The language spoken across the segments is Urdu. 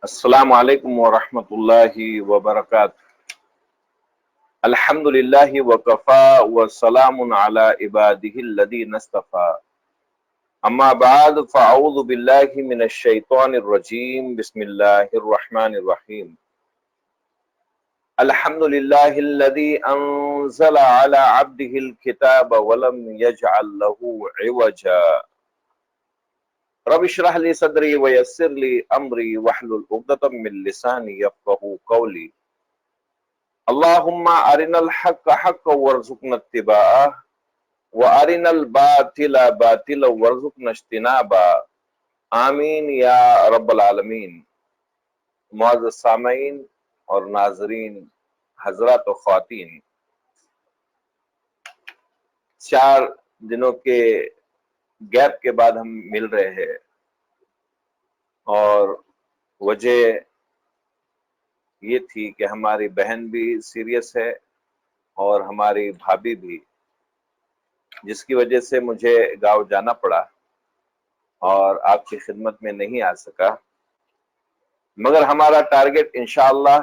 السلام علیکم ورحمۃ اللہ وبرکاتہ۔ الحمدللہ وکفا وسلام علی عبادہ الذین اصطفی، اما بعد فاعوذ باللہ من الشیطان الرجیم، بسم اللہ الرحمن الرحیم۔ الحمدللہ الذی انزل علی عبدہ الکتاب ولم یجعل لہ عوجا، رب اشرح لی صدری ویسر لی امری واحلل عقدۃ من لسانی یفقہوا قولی۔ اللہم ارنا الحق حقا وارزقنا اتباعہ وارنا الباطل باطلا وارزقنا اجتنابہ، آمین یا رب العالمین۔ معزز سامعین اور ناظرین، حضرات و خواتین، 4 دنوں کے گیپ کے بعد ہم مل رہے ہیں، اور وجہ یہ تھی کہ ہماری بہن بھی سیریس ہے اور ہماری بھابھی بھی، جس کی وجہ سے مجھے گاؤں جانا پڑا اور آپ کی خدمت میں نہیں آ سکا۔ مگر ہمارا ٹارگٹ انشاءاللہ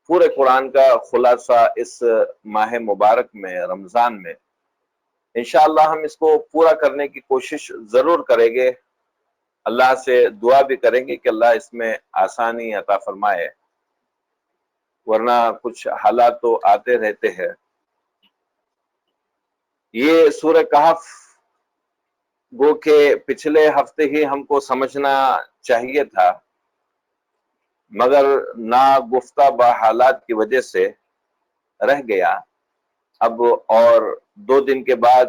پورے قرآن کا خلاصہ اس ماہ مبارک میں، رمضان میں، انشاءاللہ ہم اس کو پورا کرنے کی کوشش ضرور کریں گے۔ اللہ سے دعا بھی کریں گے کہ اللہ اس میں آسانی عطا فرمائے، ورنہ کچھ حالات تو آتے رہتے ہیں۔ یہ سورہ کہف گو کہ پچھلے ہفتے ہی ہم کو سمجھنا چاہیے تھا، مگر نا گفتہ با حالات کی وجہ سے رہ گیا۔ اب اور 2 دن کے بعد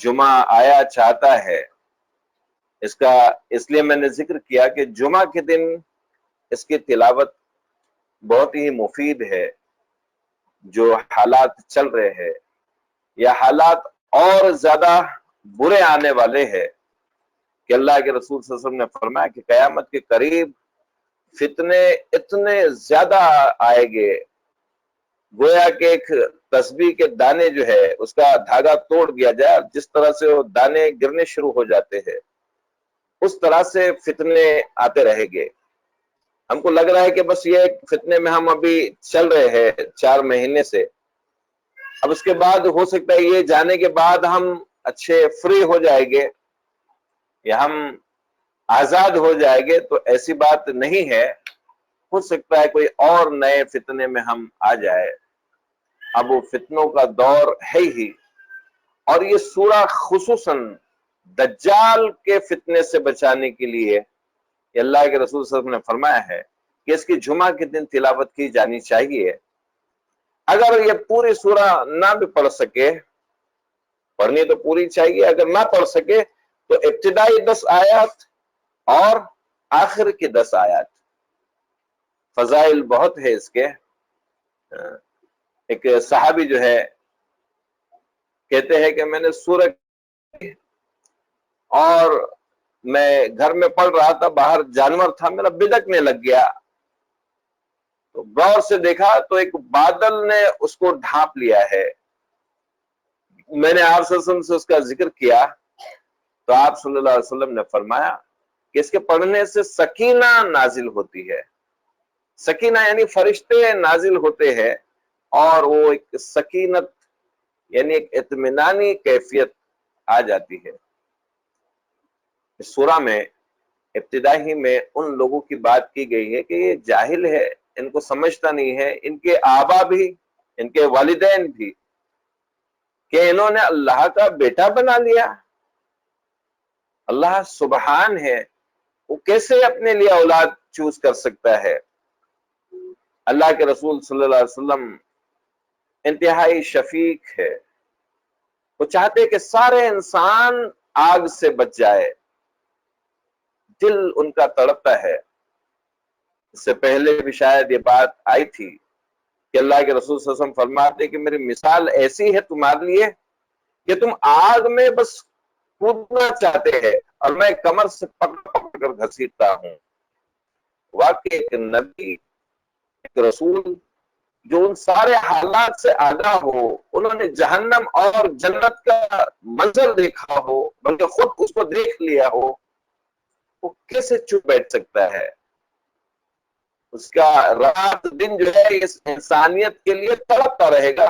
جمعہ آیا چاہتا ہے، اس لیے میں نے ذکر کیا کہ جمعہ کے دن اس کی تلاوت بہت ہی مفید ہے۔ جو حالات چل رہے ہیں یا حالات اور زیادہ برے آنے والے ہیں، کہ اللہ کے رسول صلی اللہ علیہ وسلم نے فرمایا کہ قیامت کے قریب فتنے اتنے زیادہ آئے گے، گویا کہ ایک تسبیح کے دانے جو ہے اس کا دھاگا توڑ دیا جائے، جس طرح سے وہ دانے گرنے شروع ہو جاتے ہیں، اس طرح سے فتنے آتے رہیں گے۔ ہم کو لگ رہا ہے کہ بس یہ فتنے میں ہم ابھی چل رہے ہیں 4 مہینے سے، اب اس کے بعد ہو سکتا ہے یہ جانے کے بعد ہم اچھے فری ہو جائیں گے یا ہم آزاد ہو جائیں گے، تو ایسی بات نہیں ہے۔ ہو سکتا ہے کوئی اور نئے فتنے میں ہم آ جائے۔ اب وہ فتنوں کا دور ہے ہی، اور یہ سورہ خصوصاً دجال کے فتنے سے بچانے کے لیے یہ اللہ کے رسول صلی اللہ علیہ وسلم نے فرمایا ہے کہ اس کی جمعہ کے دن تلاوت کی جانی چاہیے۔ اگر یہ پوری سورہ نہ بھی پڑھ سکے، پڑھنی تو پوری چاہیے، اگر نہ پڑھ سکے تو ابتدائی 10 آیات اور آخر کی 10 آیات، فضائل بہت ہے اس کے۔ ایک صحابی جو ہے کہتے ہیں کہ میں نے سورہ اور میں گھر میں پڑھ رہا تھا، باہر جانور تھا، میرا بدکنے لگ گیا، تو غور سے دیکھا تو ایک بادل نے اس کو ڈھانپ لیا ہے۔ میں نے آپ صلی اللہ علیہ وسلم سے اس کا ذکر کیا تو آپ صلی اللہ علیہ وسلم نے فرمایا کہ اس کے پڑھنے سے سکینہ نازل ہوتی ہے۔ سکینہ یعنی فرشتے نازل ہوتے ہیں، اور وہ ایک سکینت یعنی ایک اطمینانی کیفیت آ جاتی ہے۔ اس سورہ میں ابتدائی میں ان لوگوں کی بات کی گئی ہے کہ یہ جاہل ہے، ان کو سمجھتا نہیں ہے، ان کے آبا بھی، ان کے والدین بھی، کہ انہوں نے اللہ کا بیٹا بنا لیا۔ اللہ سبحان ہے، وہ کیسے اپنے لیے اولاد چوز کر سکتا ہے؟ اللہ کے رسول صلی اللہ علیہ وسلم انتہائی شفیق ہے، وہ چاہتے کہ سارے انسان آگ سے بچ جائے، دل ان کا تڑپتا ہے۔ اس سے پہلے بھی شاید یہ بات آئی تھی کہ اللہ کے رسول صلی اللہ علیہ وسلم فرماتے کہ میری مثال ایسی ہے تمہارے لیے کہ تم آگ میں بس کودنا چاہتے ہیں اور میں کمر سے پکڑ کر گھسیٹتا ہوں۔ واقعی ایک نبی، ایک رسول جو ان سارے حالات سے آگاہ ہو، انہوں نے جہنم اور جنت کا منظر دیکھا ہو، بلکہ خود اس کو دیکھ لیا ہو، وہ کیسے چپ بیٹھ سکتا ہے؟ اس کا رات دن جو ہے اس انسانیت کے لیے تڑپتا رہے گا.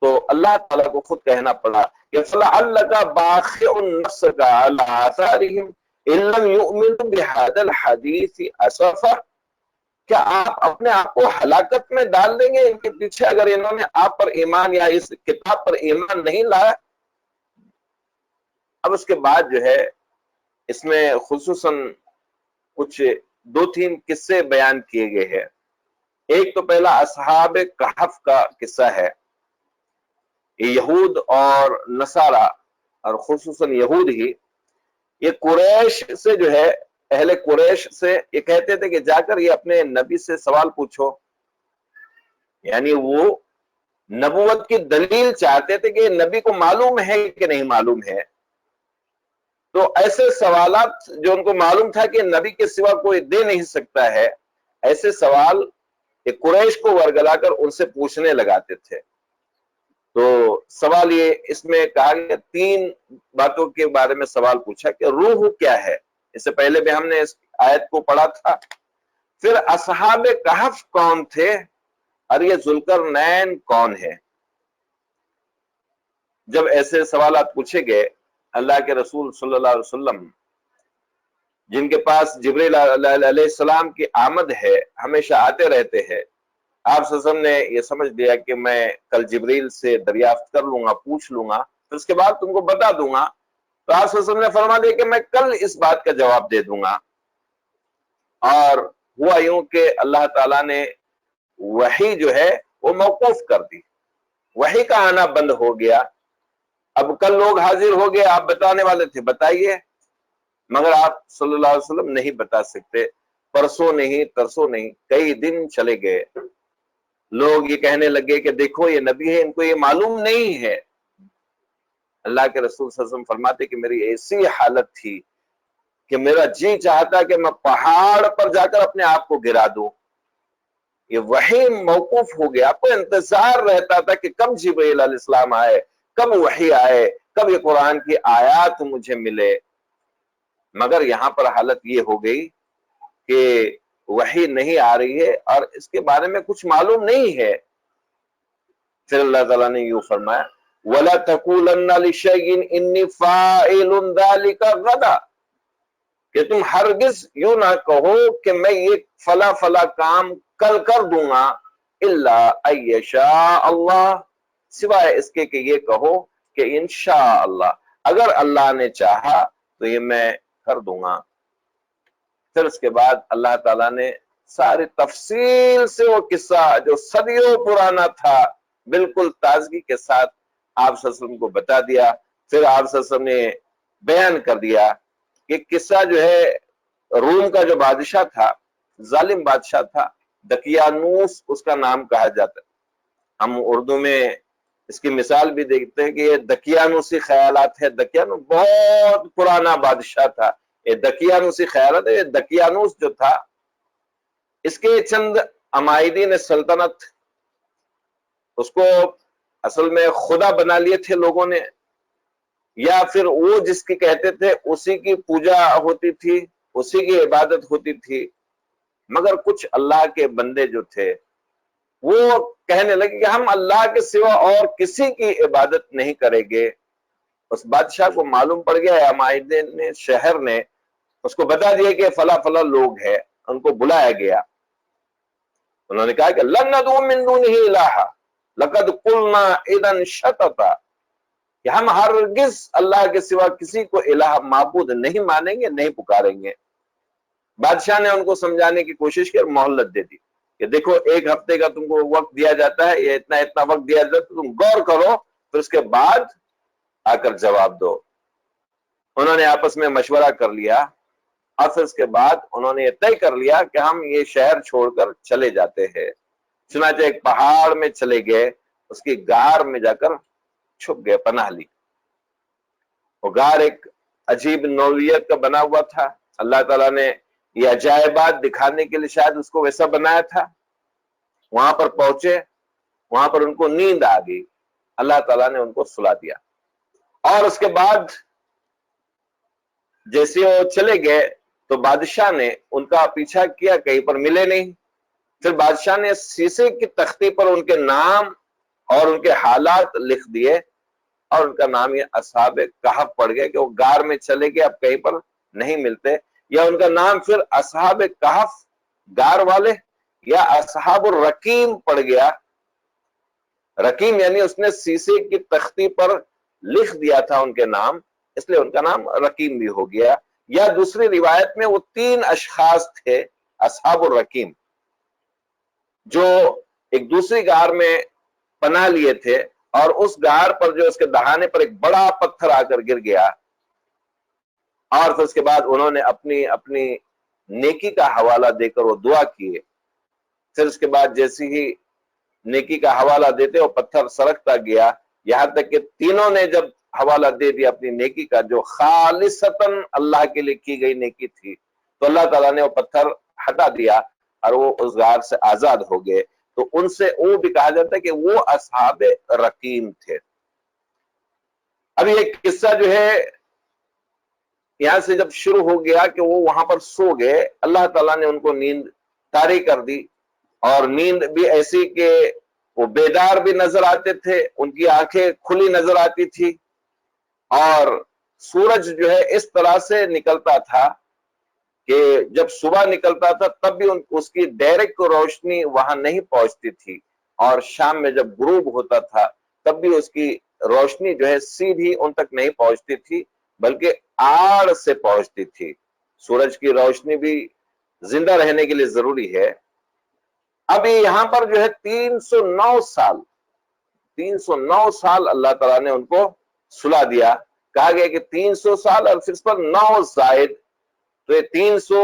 تو اللہ تعالیٰ کو خود کہنا پڑا کہ فَلَعَلَّكَ بَاخِعٌ نَفْسَكَ عَلَىٰ آثَارِهِمْ إِن لَّمْ يُؤْمِنُوا بِهَٰذَا الْحَدِيثِ أَسَفًا. کیا آپ اپنے آپ کو ہلاکت میں ڈال دیں گے ان کے پیچھے اگر انہوں نے آپ پر ایمان یا اس کتاب پر ایمان نہیں لایا؟ اب اس کے بعد جو ہے اس میں خصوصاً کچھ 2-3 قصے بیان کیے گئے ہیں. ایک تو پہلا اصحاب کہف کا قصہ ہے. یہود اور نصارہ اور خصوصاً یہود ہی یہ قریش سے جو ہے اہل قریش سے یہ کہتے تھے کہ جا کر یہ اپنے نبی سے سوال پوچھو. یعنی وہ نبوت کی دلیل چاہتے تھے کہ نبی کو معلوم ہے کہ نہیں معلوم ہے. تو ایسے سوالات جو ان کو معلوم تھا کہ نبی کے سوا کوئی دے نہیں سکتا ہے، ایسے سوال قریش کو ورگلا کر ان سے پوچھنے لگاتے تھے. تو سوال یہ اس میں کہا گیا 3 باتوں کے بارے میں سوال پوچھا کہ روح کیا ہے، اس سے پہلے بھی ہم نے اس آیت کو پڑھا تھا. پھر اصحاب کہف کون تھے اور یہ ذوالقرنین کون ہے. جب ایسے سوالات پوچھے گئے اللہ کے رسول صلی اللہ علیہ وسلم جن کے پاس جبریل علیہ السلام کی آمد ہے، ہمیشہ آتے رہتے ہیں، آپ صلی اللہ علیہ وسلم نے یہ سمجھ لیا کہ میں کل جبریل سے دریافت کر لوں گا، پوچھ لوں گا، پھر اس کے بعد تم کو بتا دوں گا. تو آپ صلی اللہ علیہ وسلم نے فرما دیا کہ میں کل اس بات کا جواب دے دوں گا. اور ہوا یوں کہ اللہ تعالیٰ نے وحی جو ہے وہ موقوف کر دی، وحی کا آنا بند ہو گیا. اب کل لوگ حاضر ہو گئے، آپ بتانے والے تھے بتائیے، مگر آپ صلی اللہ علیہ وسلم نہیں بتا سکتے. پرسوں نہیں، ترسوں نہیں، کئی دن چلے گئے. لوگ یہ کہنے لگے کہ دیکھو یہ نبی ہے، ان کو یہ معلوم نہیں ہے. اللہ کے رسول صلی اللہ علیہ وسلم فرماتے کہ میری ایسی حالت تھی کہ میرا جی چاہتا کہ میں پہاڑ پر جا کر اپنے آپ کو گرا دوں. یہ وحی موقوف ہو گیا. آپ کو انتظار رہتا تھا کہ کب جبریل علیہ السلام آئے، کب وحی آئے، کب یہ قرآن کی آیات مجھے ملے. مگر یہاں پر حالت یہ ہو گئی کہ وحی نہیں آ رہی ہے اور اس کے بارے میں کچھ معلوم نہیں ہے. پھر اللہ تعالیٰ نے یوں فرمایا وَلَا تَقُولَنَّ لِشَيْءٍ إِنِّي فَاعِلٌ ذَلِكَ غَدًا، کہ تم ہرگز یوں نہ کہو کہ میں یہ فلا فلا کام کل کر دوں گا، الا ان یشاء اللہ، سوائے اس کے کہ یہ کہو کہ انشاء اللہ، اگر اللہ نے چاہا تو یہ میں کر دوں گا. پھر اس کے بعد اللہ تعالیٰ نے ساری تفصیل سے وہ قصہ جو صدیوں پرانا تھا بالکل تازگی کے ساتھ آپ صلی اللہ علیہ وسلم کو بتا دیا. پھر آپ صلی اللہ علیہ وسلم نے بیان کر دیا کہ قصہ جو ہے روم کا جو بادشاہ تھا، ظالم بادشاہ تھا، دقیانوس اس کا نام کہا جاتا ہے. ہم اردو میں اس کی مثال بھی دیکھتے ہیں کہ یہ دقیانوسی خیالات ہے. دقیانوس بہت پرانا بادشاہ تھا. یہ دقیانوسی خیالات ہے. یہ دقیانوس جو تھا اس کے چند عمائدین سلطنت اس کو اصل میں خدا بنا لیے تھے لوگوں نے، یا پھر وہ جس کی کہتے تھے اسی کی پوجا ہوتی تھی، اسی کی عبادت ہوتی تھی. مگر کچھ اللہ کے بندے جو تھے وہ کہنے لگے کہ ہم اللہ کے سوا اور کسی کی عبادت نہیں کریں گے. اس بادشاہ کو معلوم پڑ گیا، عمائدین نے شہر نے اس کو بتا دیا کہ فلا فلا لوگ ہیں. ان کو بلایا گیا. انہوں نے کہا کہ لن ندعو من دونہ الہا لقد قلنا اذا شططا، کہ ہم ہرگز اللہ کے سوا کسی کو الہ معبود نہیں مانیں گے، نہیں پکاریں گے. بادشاہ نے ان کو سمجھانے کی کوشش کی اور مہلت دے دی کہ دیکھو 1 ہفتے کا تم کو وقت دیا جاتا ہے، یہ اتنا وقت دیا جاتا ہے، تم غور کرو پھر اس کے بعد آ کر جواب دو. انہوں نے آپس میں مشورہ کر لیا اور پھر اس کے بعد انہوں نے یہ طے کر لیا کہ ہم یہ شہر چھوڑ کر چلے جاتے ہیں. چنانچہ ایک پہاڑ میں چلے گئے، اس کی غار میں جا کر چھپ گئے، پناہ لی. وہ غار ایک عجیب نوعیت کا بنا ہوا تھا. اللہ تعالیٰ نے یہ عجائبات دکھانے کے لیے شاید اس کو ویسا بنایا تھا. وہاں پر پہنچے، وہاں پر ان کو نیند آ گئی. اللہ تعالیٰ نے ان کو سلا دیا اور اس کے بعد جیسے وہ چلے گئے تو تو بادشاہ نے ان کا پیچھا کیا، کہیں پر ملے نہیں. پھر بادشاہ نے شیشے کی تختی پر ان کے نام اور ان کے حالات لکھ دیے، اور ان کا نام یہ اصحاب کہف پڑ گیا کہ وہ غار میں چلے گئے، اب کہیں پر نہیں ملتے. یا ان کا نام پھر اصحاب کہف غار والے، یا اصحاب الرقیم پڑ گیا. رقیم یعنی اس نے شیشے کی تختی پر لکھ دیا تھا ان کے نام، اس لیے ان کا نام رقیم بھی ہو گیا. یا دوسری روایت میں وہ 3 اشخاص تھے اصحاب الرقیم، جو ایک دوسری غار میں پناہ لیے تھے، اور اس غار پر جو اس کے دہانے پر ایک بڑا پتھر آ کر گر گیا، اور پھر اس کے بعد انہوں نے اپنی نیکی کا حوالہ دے کر وہ دعا کیے. پھر اس کے بعد جیسی ہی نیکی کا حوالہ دیتے وہ پتھر سرکتا گیا، یہاں تک کہ تینوں نے جب حوالہ دے دیا اپنی نیکی کا جو خالصتاً اللہ کے لیے کی گئی نیکی تھی، تو اللہ تعالیٰ نے وہ پتھر ہٹا دیا اور وہ اس غار سے آزاد ہو گئے. تو ان سے وہ بھی کہا جاتا ہے کہ وہ اصحاب رقیم تھے. اب یہ قصہ جو ہے یہاں سے جب شروع ہو گیا کہ وہ وہاں پر سو گئے، اللہ تعالیٰ نے ان کو نیند طاری کر دی، اور نیند بھی ایسی کہ وہ بیدار بھی نظر آتے تھے، ان کی آنکھیں کھلی نظر آتی تھی، اور سورج جو ہے اس طرح سے نکلتا تھا کہ جب صبح نکلتا تھا تب بھی اس کی ڈائریکٹ روشنی وہاں نہیں پہنچتی تھی، اور شام میں جب غروب ہوتا تھا تب بھی اس کی روشنی جو ہے سیدھی ان تک نہیں پہنچتی تھی، بلکہ آڑ سے پہنچتی تھی. سورج کی روشنی بھی زندہ رہنے کے لیے ضروری ہے. ابھی یہاں پر جو ہے 309 سال اللہ تعالیٰ نے ان کو سلا دیا. کہا گیا کہ 300 سال اور پھر اس پر 9 زائد، تو یہ 300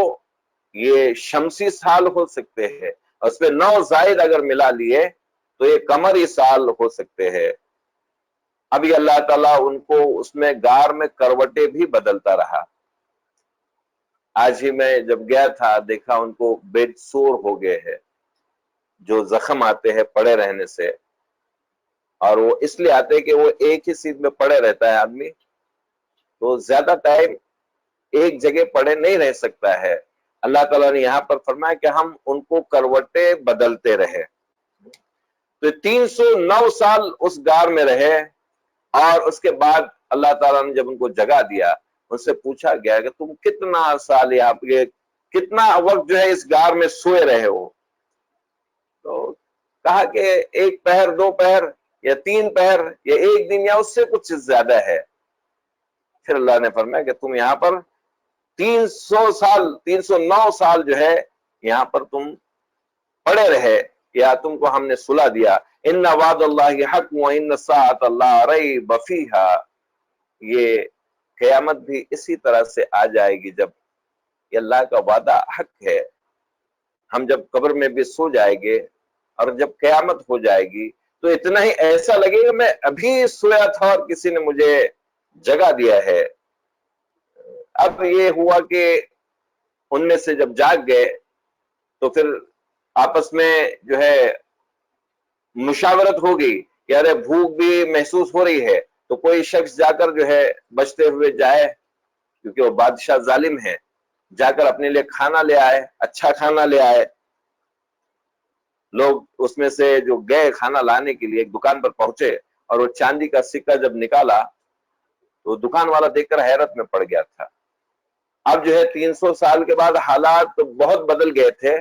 یہ شمسی سال ہو سکتے ہیں، اور اس پہ 9 زائد اگر ملا لیے تو یہ قمری سال ہو سکتے ہیں. ابھی اللہ تعالیٰ ان کو اس میں غار میں کروٹیں بھی بدلتا رہا. آج ہی میں جب گیا تھا دیکھا ان کو بیڈ سور ہو گئے ہیں، جو زخم آتے ہیں پڑے رہنے سے، اور وہ اس لیے آتے ہیں کہ وہ ایک ہی سیٹ میں پڑے رہتا ہے آدمی، تو زیادہ ٹائم ایک جگہ پڑے نہیں رہ سکتا ہے. اللہ تعالیٰ نے یہاں پر فرمایا کہ ہم ان کو کروٹیں بدلتے رہے. تو 309 سال اس غار میں رہے، اور اس کے بعد اللہ تعالیٰ نے جب ان کو جگا دیا، ان سے پوچھا گیا کہ تم کتنا سال یہاں پہ کتنا وقت جو ہے اس غار میں سوئے رہے ہو؟ تو کہا کہ 1 پہر 2 پہر یا 3 پہر یا 1 دن یا اس سے کچھ زیادہ ہے. پھر اللہ نے فرمایا کہ تم یہاں پر 309 سال جو ہے یہاں پر تم پڑے رہے، یا تم کو ہم نے سلا دیا. ان وعد اللہ حق وان الساعۃ لا ریب فیہا، یہ قیامت بھی اسی طرح سے آ جائے گی جب یہ اللہ کا وعدہ حق ہے. ہم جب قبر میں بھی سو جائیں گے اور جب قیامت ہو جائے گی تو اتنا ہی ایسا لگے گا میں ابھی سویا تھا اور کسی نے مجھے جگا دیا ہے. اب یہ ہوا کہ ان میں سے جب جاگ گئے تو پھر آپس میں جو ہے مشاورت ہو گئی کہ ارے بھوک بھی محسوس ہو رہی ہے، تو کوئی شخص جا کر جو ہے بچتے ہوئے جائے، کیونکہ وہ بادشاہ ظالم ہے، جا کر اپنے لیے کھانا لے آئے، اچھا کھانا لے آئے. لوگ اس میں سے جو گئے کھانا لانے کے لیے ایک دکان پر پہنچے، اور وہ چاندی کا سکہ جب نکالا تو دکان والا دیکھ کر حیرت میں پڑ گیا تھا. اب جو ہے 300 سال کے بعد حالات تو بہت بدل گئے تھے،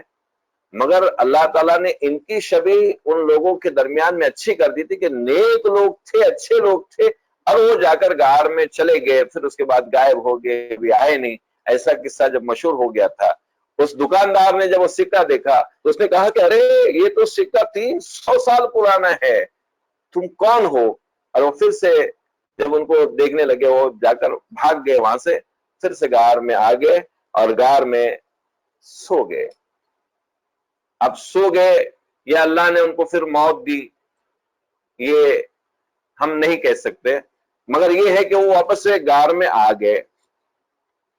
مگر اللہ تعالیٰ نے ان کی شبیہ ان لوگوں کے درمیان میں اچھی کر دی تھی کہ نیک لوگ تھے، اچھے لوگ تھے، اور وہ جا کر غار میں چلے گئے، پھر اس کے بعد غائب ہو گئے، بھی آئے نہیں. ایسا قصہ جب مشہور ہو گیا تھا، اس دکاندار نے جب وہ سکہ دیکھا تو اس نے کہا کہ ارے یہ تو سکہ 300 سال پرانا ہے، تم کون ہو؟ اور وہ پھر سے جب ان کو دیکھنے لگے وہ جا کر بھاگ گئے وہاں سے، پھر سے غار میں آ گئے اور غار میں سو گئے. اب سو گئے یا اللہ نے ان کو پھر موت دی، یہ ہم نہیں کہہ سکتے، مگر یہ ہے کہ وہ واپس سے غار میں آ گئے.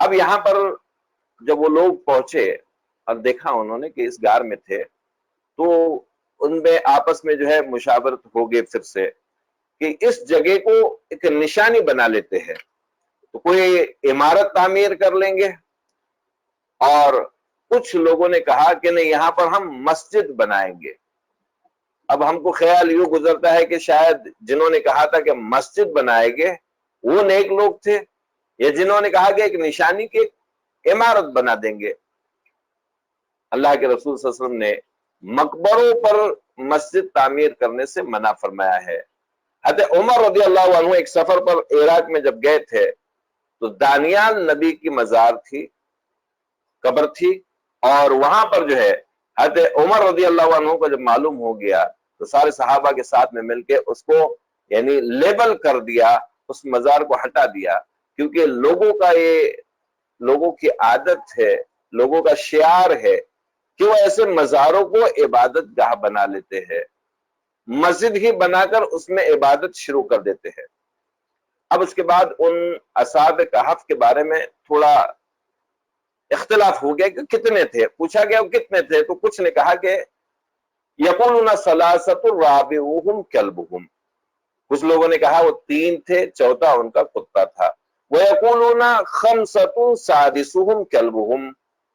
اب یہاں پر جب وہ لوگ پہنچے اور دیکھا انہوں نے کہ اس غار میں تھے، تو ان میں آپس میں جو ہے مشاورت ہو گئی پھر سے کہ اس جگہ کو ایک نشانی بنا لیتے ہیں. تو کوئی عمارت تعمیر کر لیں گے، اور کچھ لوگوں نے کہا کہ نہیں یہاں پر ہم مسجد بنائیں گے۔ اب ہم کو خیال یوں گزرتا ہے کہ شاید جنہوں نے کہا تھا کہ مسجد بنائیں گے وہ نیک لوگ تھے، یا جنہوں نے کہا کہ ایک نشانی کی عمارت بنا دیں گے۔ اللہ کے رسول صلی اللہ علیہ وسلم نے مقبروں پر مسجد تعمیر کرنے سے منع فرمایا ہے۔ حضرت عمر رضی اللہ عنہ ایک سفر پر عراق میں جب گئے تھے تو دانیال نبی کی مزار تھی، قبر تھی، اور وہاں پر جو ہے حضرت عمر رضی اللہ عنہ کو جب معلوم ہو گیا تو سارے صحابہ کے ساتھ میں مل کے اس کو یعنی لیبل کر دیا، اس مزار کو ہٹا دیا، کیونکہ لوگوں کا یہ لوگوں کی عادت ہے، لوگوں کا شعار ہے کہ وہ ایسے مزاروں کو عبادت گاہ بنا لیتے ہیں، مسجد ہی بنا کر اس میں عبادت شروع کر دیتے ہیں۔ اب اس کے بعد ان اصحاب کہف کے بارے میں تھوڑا اختلاف ہو گیا کہ کتنے تھے، پوچھا گیا کتنے تھے، تو کچھ نے کہا کہ یقولون ثلاثۃ رابعهم کلبهم، کچھ لوگوں نے کہا وہ 3 تھے، چوتھا ان کا کتا تھا۔ وَيَقُولُونَ خَمْسَةٌ سَادِسُهُمْ كَلْبُهُمْ،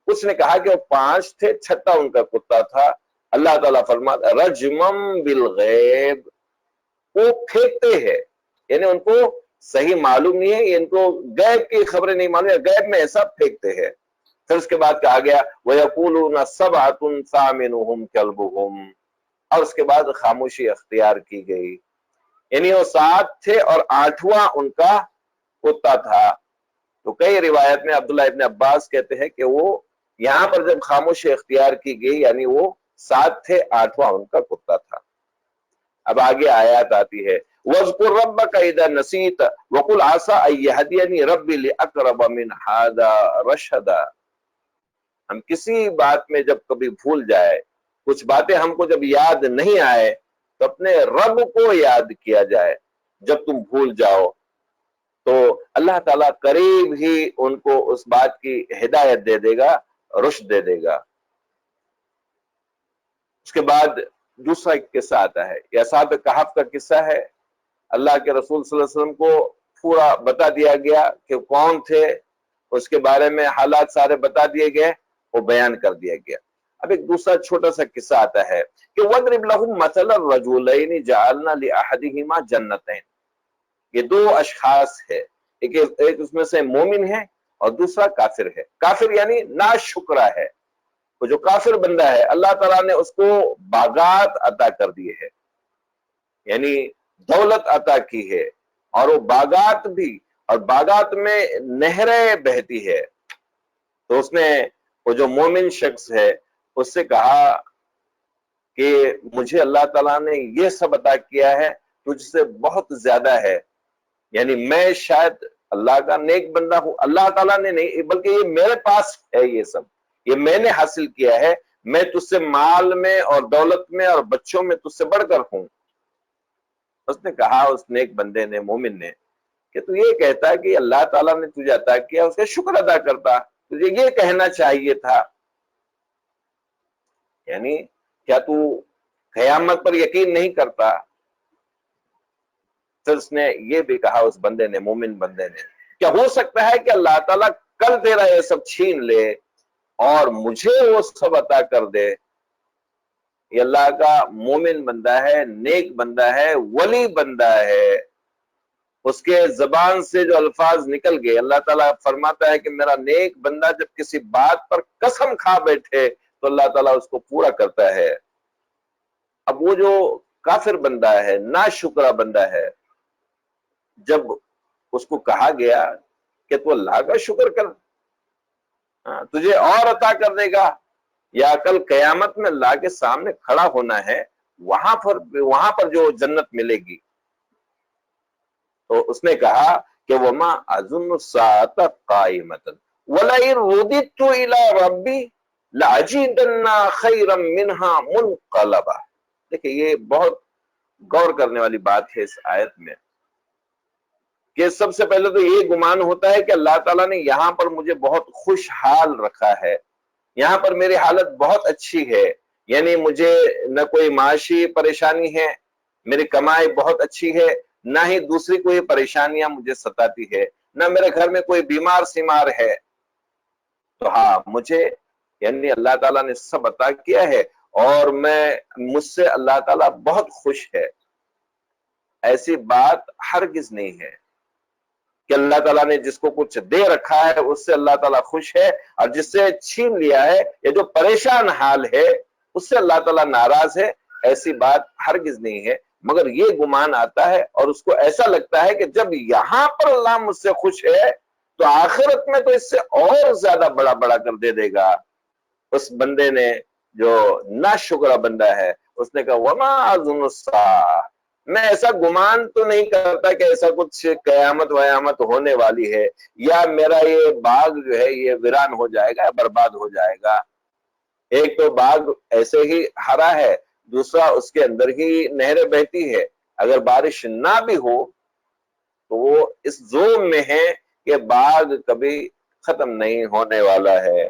کچھ نے کہا کہ وہ 5 تھے، چھٹا ان کا کتا تھا۔ اللہ تعالیٰ فرماتا رجمم بالغیب، وہ پھینکتے ہیں، یعنی ان کو صحیح معلوم نہیں ہے، ان کو غیب کی خبریں نہیں معلوم ہے، غیب میں ایسا پھینکتے ہیں۔ پھر اس کے بعد کہا گیا وَيَقُولُونَ سَبْعَةٌ ثَامِنُهُمْ كَلْبُهُمْ، اور اس کے بعد خاموشی اختیار کی گئی، یعنی وہ 7 تھے اور 8واں ان کا کتا تھا۔ تو کئی روایت میں عبداللہ ابن عباس کہتے ہیں کہ وہ یہاں پر جب خاموشی اختیار کی گئی یعنی وہ 7 تھے، 8واں ان کا کتا تھا۔ اب آگے آیات آتی ہے وَاذْكُرْ رَبَّكَ إِذَا نَسِيتَ وَقُلْ عَسَىٰ أَن يَهْدِيَنِي رَبِّي لِأَقْرَبَ مِنْ هَٰذَا رَشَدًا۔ ہم کسی بات میں جب کبھی بھول جائے، کچھ باتیں ہم کو جب یاد نہیں آئے تو اپنے رب کو یاد کیا جائے۔ جب تم بھول جاؤ تو اللہ تعالیٰ قریب ہی ان کو اس بات کی ہدایت دے دے گا، رشد دے دے گا۔ اس کے بعد دوسرا ایک قصہ آتا ہے، یہ اصحاب کہف کا قصہ ہے۔ اللہ کے رسول صلی اللہ علیہ وسلم کو پورا بتا دیا گیا کہ کون تھے، اس کے بارے میں حالات سارے بتا دیے گئے، وہ بیان کر دیا گیا۔ اب ایک دوسرا چھوٹا سا قصہ آتا ہے کہ وَاضْرِبْ لَهُم مَثَلَ الرَّجُلَيْنِ جَعَلْنَا لِأَحَدِهِمَا جَنَّتَيْنِ، یہ 2 اشخاص ہے، ایک اس میں سے مومن ہے اور دوسرا کافر ہے۔ کافر یعنی ناشکرا ہے، وہ جو کافر بندہ ہے اللہ تعالیٰ نے اس کو باغات عطا کر دیے ہے، یعنی دولت عطا کی ہے، اور وہ باغات بھی، اور باغات میں نہریں بہتی ہے۔ تو اس نے وہ جو مومن شخص ہے اس سے کہا کہ مجھے اللہ تعالیٰ نے یہ سب عطا کیا ہے، تجھ سے بہت زیادہ ہے، یعنی میں شاید اللہ کا نیک بندہ ہوں، اللہ تعالیٰ نے نہیں بلکہ یہ میرے پاس ہے، یہ سب یہ میں نے حاصل کیا ہے، میں تجھ سے مال میں اور دولت میں اور بچوں میں تجھ سے بڑھ کر ہوں۔ اس نے کہا اس نیک بندے نے، مومن نے، کہ تو یہ کہتا ہے کہ اللہ تعالیٰ نے تجھے عطا کیا، اس کا شکر ادا کرتا، تجھے یہ کہنا چاہیے تھا، یعنی کیا تو قیامت پر یقین نہیں کرتا؟ پھر اس نے یہ بھی کہا اس بندے نے، مومن بندے نے، کیا ہو سکتا ہے کہ اللہ تعالیٰ کل تیرا یہ سب چھین لے اور مجھے وہ سب عطا کر دے؟ یہ اللہ کا مومن بندہ ہے، نیک بندہ ہے، ولی بندہ ہے، اس کے زبان سے جو الفاظ نکل گئے، اللہ تعالیٰ فرماتا ہے کہ میرا نیک بندہ جب کسی بات پر قسم کھا بیٹھے تو اللہ تعالیٰ اس کو پورا کرتا ہے۔ اب وہ جو کافر بندہ ہے، ناشکرا بندہ ہے، جب اس کو کہا گیا کہ تو اللہ کا شکر کر، تجھے اور عطا کر دے گا، یا کل قیامت میں اللہ کے سامنے کھڑا ہونا ہے، وہاں پر جو جنت ملے گی، تو اس نے کہا کہ وَمَا أَظُنُّ السَّاعَةَ قَائِمَةً وَلَئِن رُدِدتُّ إِلَىٰ رَبِّي لَأَجِدَنَّ خَيْرًا مِّنْهَا مُنقَلَبًا۔ دیکھیں یہ بہت غور کرنے والی بات ہے اس آیت میں، کہ سب سے پہلے تو یہ گمان ہوتا ہے کہ اللہ تعالیٰ نے یہاں پر مجھے بہت خوشحال رکھا ہے، یہاں پر میری حالت بہت اچھی ہے، یعنی مجھے نہ کوئی معاشی پریشانی ہے، میری کمائی بہت اچھی ہے، نہ ہی دوسری کوئی پریشانیاں مجھے ستاتی ہے، نہ میرے گھر میں کوئی بیمار سیمار ہے، تو ہاں مجھے یعنی اللہ تعالیٰ نے سب عطا کیا ہے اور مجھ سے اللہ تعالیٰ بہت خوش ہے، ایسی بات ہرگز نہیں ہے کہ اللہ تعالیٰ نے جس کو کچھ دے رکھا ہے اس سے اللہ تعالیٰ خوش ہے، اور جس سے چھین لیا ہے یا جو پریشان حال ہے اس سے اللہ تعالیٰ ناراض ہے، ایسی بات ہرگز نہیں ہے۔ مگر یہ گمان آتا ہے اور اس کو ایسا لگتا ہے کہ جب یہاں پر اللہ مجھ سے خوش ہے تو آخرت میں تو اس سے اور زیادہ بڑا بڑا کر دے گا۔ اس بندے نے جو ناشکرا بندہ ہے اس نے کہا وما اظن الساعۃ، میں ایسا گمان تو نہیں کرتا کہ ایسا کچھ قیامت ویامت ہونے والی ہے، یا میرا یہ باغ جو ہے یہ ویران ہو جائے گا، برباد ہو جائے گا۔ ایک تو باغ ایسے ہی ہرا ہے، دوسرا اس کے اندر ہی نہریں بہتی ہے، اگر بارش نہ بھی ہو تو وہ اس زوم میں ہے کہ باغ کبھی ختم نہیں ہونے والا ہے۔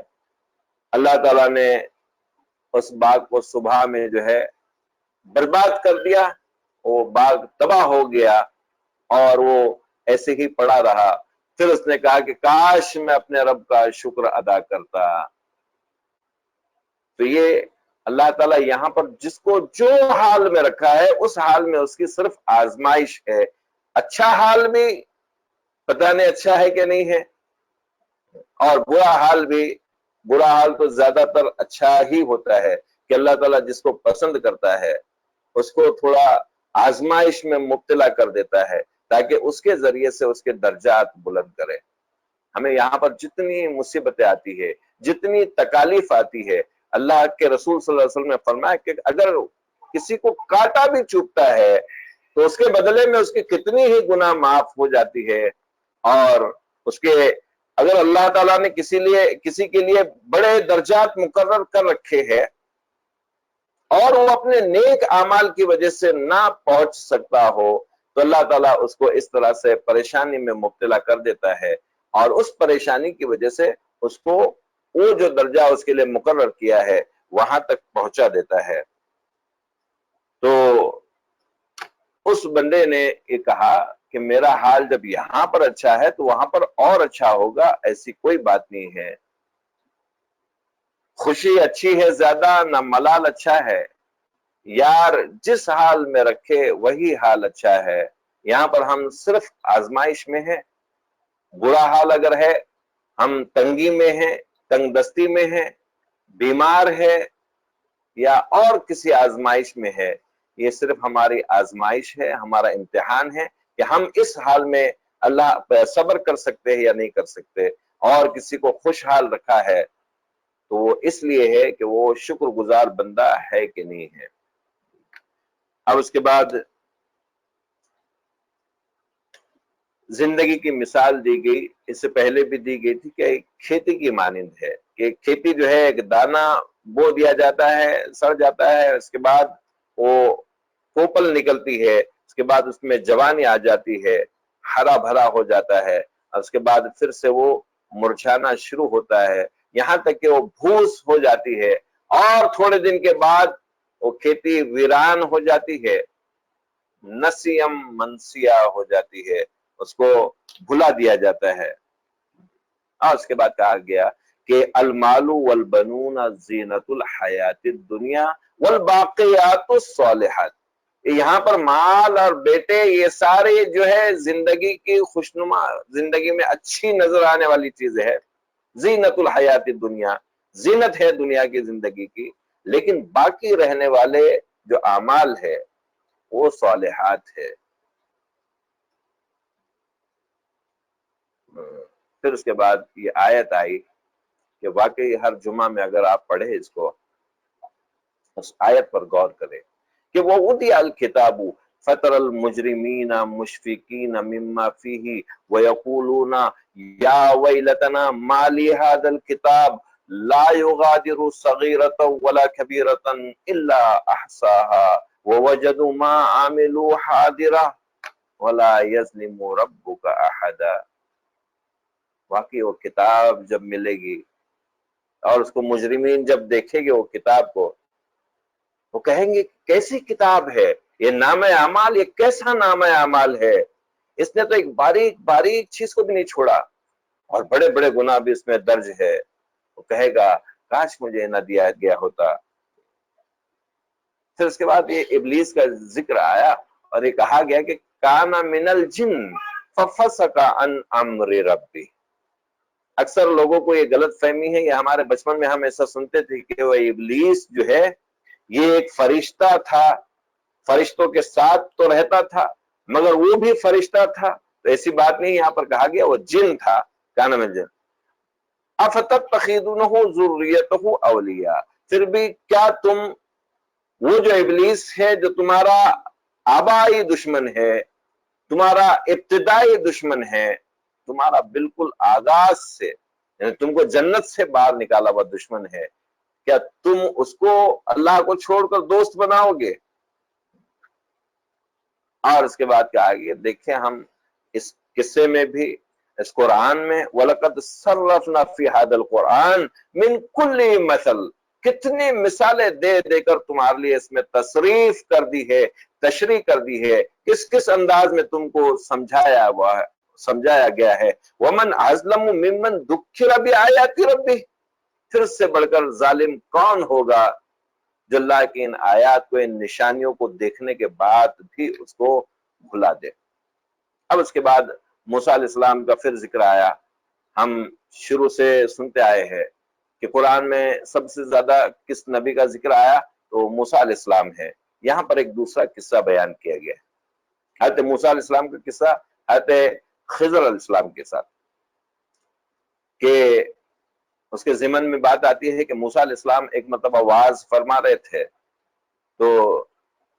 اللہ تعالیٰ نے اس باغ کو صبح میں جو ہے برباد کر دیا، وہ باغ تباہ ہو گیا اور وہ ایسے ہی پڑا رہا۔ پھر اس نے کہا کہ کاش میں اپنے رب کا شکر ادا کرتا۔ تو یہ اللہ تعالیٰ یہاں پر جس کو جو حال میں رکھا ہے اس حال میں اس کی صرف آزمائش ہے۔ اچھا حال بھی پتہ نہیں اچھا ہے کہ نہیں ہے، اور برا حال بھی، برا حال تو زیادہ تر اچھا ہی ہوتا ہے کہ اللہ تعالیٰ جس کو پسند کرتا ہے اس کو تھوڑا آزمائش میں مبتلا کر دیتا ہے تاکہ اس کے ذریعے سے اس کے درجات بلند کرے۔ ہمیں یہاں پر جتنی مصیبتیں آتی ہے، جتنی تکالیف آتی ہے، اللہ کے رسول صلی اللہ علیہ وسلم نے فرمایا کہ اگر کسی کو کانٹا بھی چبھتا ہے تو اس کے بدلے میں اس کی کتنی ہی گناہ معاف ہو جاتی ہے، اور اس کے اگر اللہ تعالیٰ نے کسی کے لیے بڑے درجات مقرر کر رکھے ہیں اور وہ اپنے نیک اعمال کی وجہ سے نہ پہنچ سکتا ہو تو اللہ تعالیٰ اس کو اس طرح سے پریشانی میں مبتلا کر دیتا ہے، اور اس پریشانی کی وجہ سے اس کو وہ جو درجہ اس کے لیے مقرر کیا ہے وہاں تک پہنچا دیتا ہے۔ تو اس بندے نے یہ کہا کہ میرا حال جب یہاں پر اچھا ہے تو وہاں پر اور اچھا ہوگا، ایسی کوئی بات نہیں ہے۔ خوشی اچھی ہے زیادہ نہ ملال اچھا ہے، یار جس حال میں رکھے وہی حال اچھا ہے۔ یہاں پر ہم صرف آزمائش میں ہیں، برا حال اگر ہے، ہم تنگی میں ہیں، تنگ دستی میں ہیں، بیمار ہے یا اور کسی آزمائش میں ہے، یہ صرف ہماری آزمائش ہے، ہمارا امتحان ہے کہ ہم اس حال میں اللہ پہ صبر کر سکتے ہیں یا نہیں کر سکتے۔ اور کسی کو خوشحال رکھا ہے تو وہ اس لیے ہے کہ وہ شکر گزار بندہ ہے کہ نہیں ہے۔ اب اس کے بعد زندگی کی مثال دی گئی، اس سے پہلے بھی دی گئی تھی کہ کھیتی کی مانند ہے کہ کھیتی جو ہے ایک دانہ بو دیا جاتا ہے، سڑ جاتا ہے، اس کے بعد وہ کوپل نکلتی ہے، اس کے بعد اس میں جوانی آ جاتی ہے، ہرا بھرا ہو جاتا ہے، اور اس کے بعد پھر سے وہ مرجھانا شروع ہوتا ہے، یہاں تک کہ وہ بھوس ہو جاتی ہے، اور تھوڑے دن کے بعد وہ کھیتی ویران ہو جاتی ہے، نسیم منسیہ ہو جاتی ہے، اس کو بھلا دیا جاتا ہے۔ اور اس کے بعد کہا گیا کہ المال والبنون زینت الحیات الدنیا والباقیات الصالحات، یہاں پر مال اور بیٹے یہ سارے جو ہے زندگی کی خوشنما، زندگی میں اچھی نظر آنے والی چیز ہے، زینت الحیات الدنیا، زینت ہے دنیا کی زندگی کی، لیکن باقی رہنے والے جو اعمال ہے وہ صالحات ہے۔ پھر اس کے بعد یہ آیت آئی کہ واقعی ہر جمعہ میں اگر آپ پڑھیں اس کو، اس آیت پر غور کریں کہ وہ اُوتِیَ الکتاب فَتَرَ الْمُجْرِمِینَ مُشْفِقِینَ مِمَّا فِیہِ وَیَقُولُونَ یا وَیْلَتَنَا مَا لِی هَٰذَا الْکِتَابُ لَا يُغَادِرُ صَغِیرَةً وَلَا کَبِیرَةً إِلَّا أَحْصَاهَا وَوَجَدُوا مَا عَمِلُوا حَاضِرًا وَلَا يَظْلِمُ رَبُّکَ أَحَدًا۔ واقعی وہ کتاب جب ملے گی اور اس کو مجرمین جب دیکھیں گے وہ کتاب کو، وہ کہیں گے کیسی کتاب ہے یہ، نام اعمال، یہ کیسا نام اعمال ہے، اس نے تو ایک باریک باریک چیز کو بھی نہیں چھوڑا، اور بڑے بڑے گناہ بھی اس میں درج ہے۔ وہ کہے گا کاش مجھے نہ دیا گیا ہوتا۔ پھر اس کے بعد یہ ابلیس کا ذکر آیا اور یہ کہا گیا کہ کانا من الجن ففسق عن امر ربی۔ اکثر لوگوں کو یہ غلط فہمی ہے، یا ہمارے بچپن میں ہم ایسا سنتے تھے کہ وہ ابلیس جو ہے یہ ایک فرشتہ تھا، فرشتوں کے ساتھ تو رہتا تھا مگر وہ بھی فرشتہ تھا، تو ایسی بات نہیں، یہاں پر کہا گیا وہ جن تھا، کانا من الجن۔ افتتخذونہ ذریتہ اولیاء، پھر بھی کیا تم وہ جو ابلیس ہے جو تمہارا آبائی دشمن ہے، تمہارا ابتدائی دشمن ہے، تمہارا بالکل آغاز سے، یعنی تم کو جنت سے باہر نکالا ہوا دشمن ہے، کیا تم اس کو اللہ کو چھوڑ کر دوست بناؤ گے؟ اور اس کے بعد کہا گیا دیکھیں ہم اس قصے میں بھی، اس قرآن میں وَلَقَدْ صَرَّفْنَا فِي هَذَا الْقُرْآنِ مِنْ كُلِّ مَثَلٍ، کتنی مثالیں دے دے کر تمہارے لیے اس میں تصریف کر دی ہے، تشریح کر دی ہے، کس کس انداز میں تم کو سمجھایا گیا ہے۔ وَمَنْ أَظْلَمُ مِمَّنْ ذُكِّرَ بِآيَاتِ رَبِّهِ، پھر اس سے بڑھ کر ظالم کون ہوگا جو اللہ کی ان آیات کو، ان نشانیوں کو دیکھنے کے بعد بھی اس کو بھلا دے۔ اب اس کے بعد موسیٰ علیہ السلام کا پھر ذکر آیا۔ ہم شروع سے سنتے آئے ہیں کہ قرآن میں سب سے زیادہ کس نبی کا ذکر آیا تو موسیٰ علیہ السلام ہے۔ یہاں پر ایک دوسرا قصہ بیان کیا گیا ہے، حضرت موسیٰ علیہ السلام کا قصہ حضرت خضر علیہ السلام کے ساتھ، کہ اس کے ضمن میں بات آتی ہے کہ موسیٰ علیہ السلام ایک مرتبہ وعظ فرما رہے تھے، تو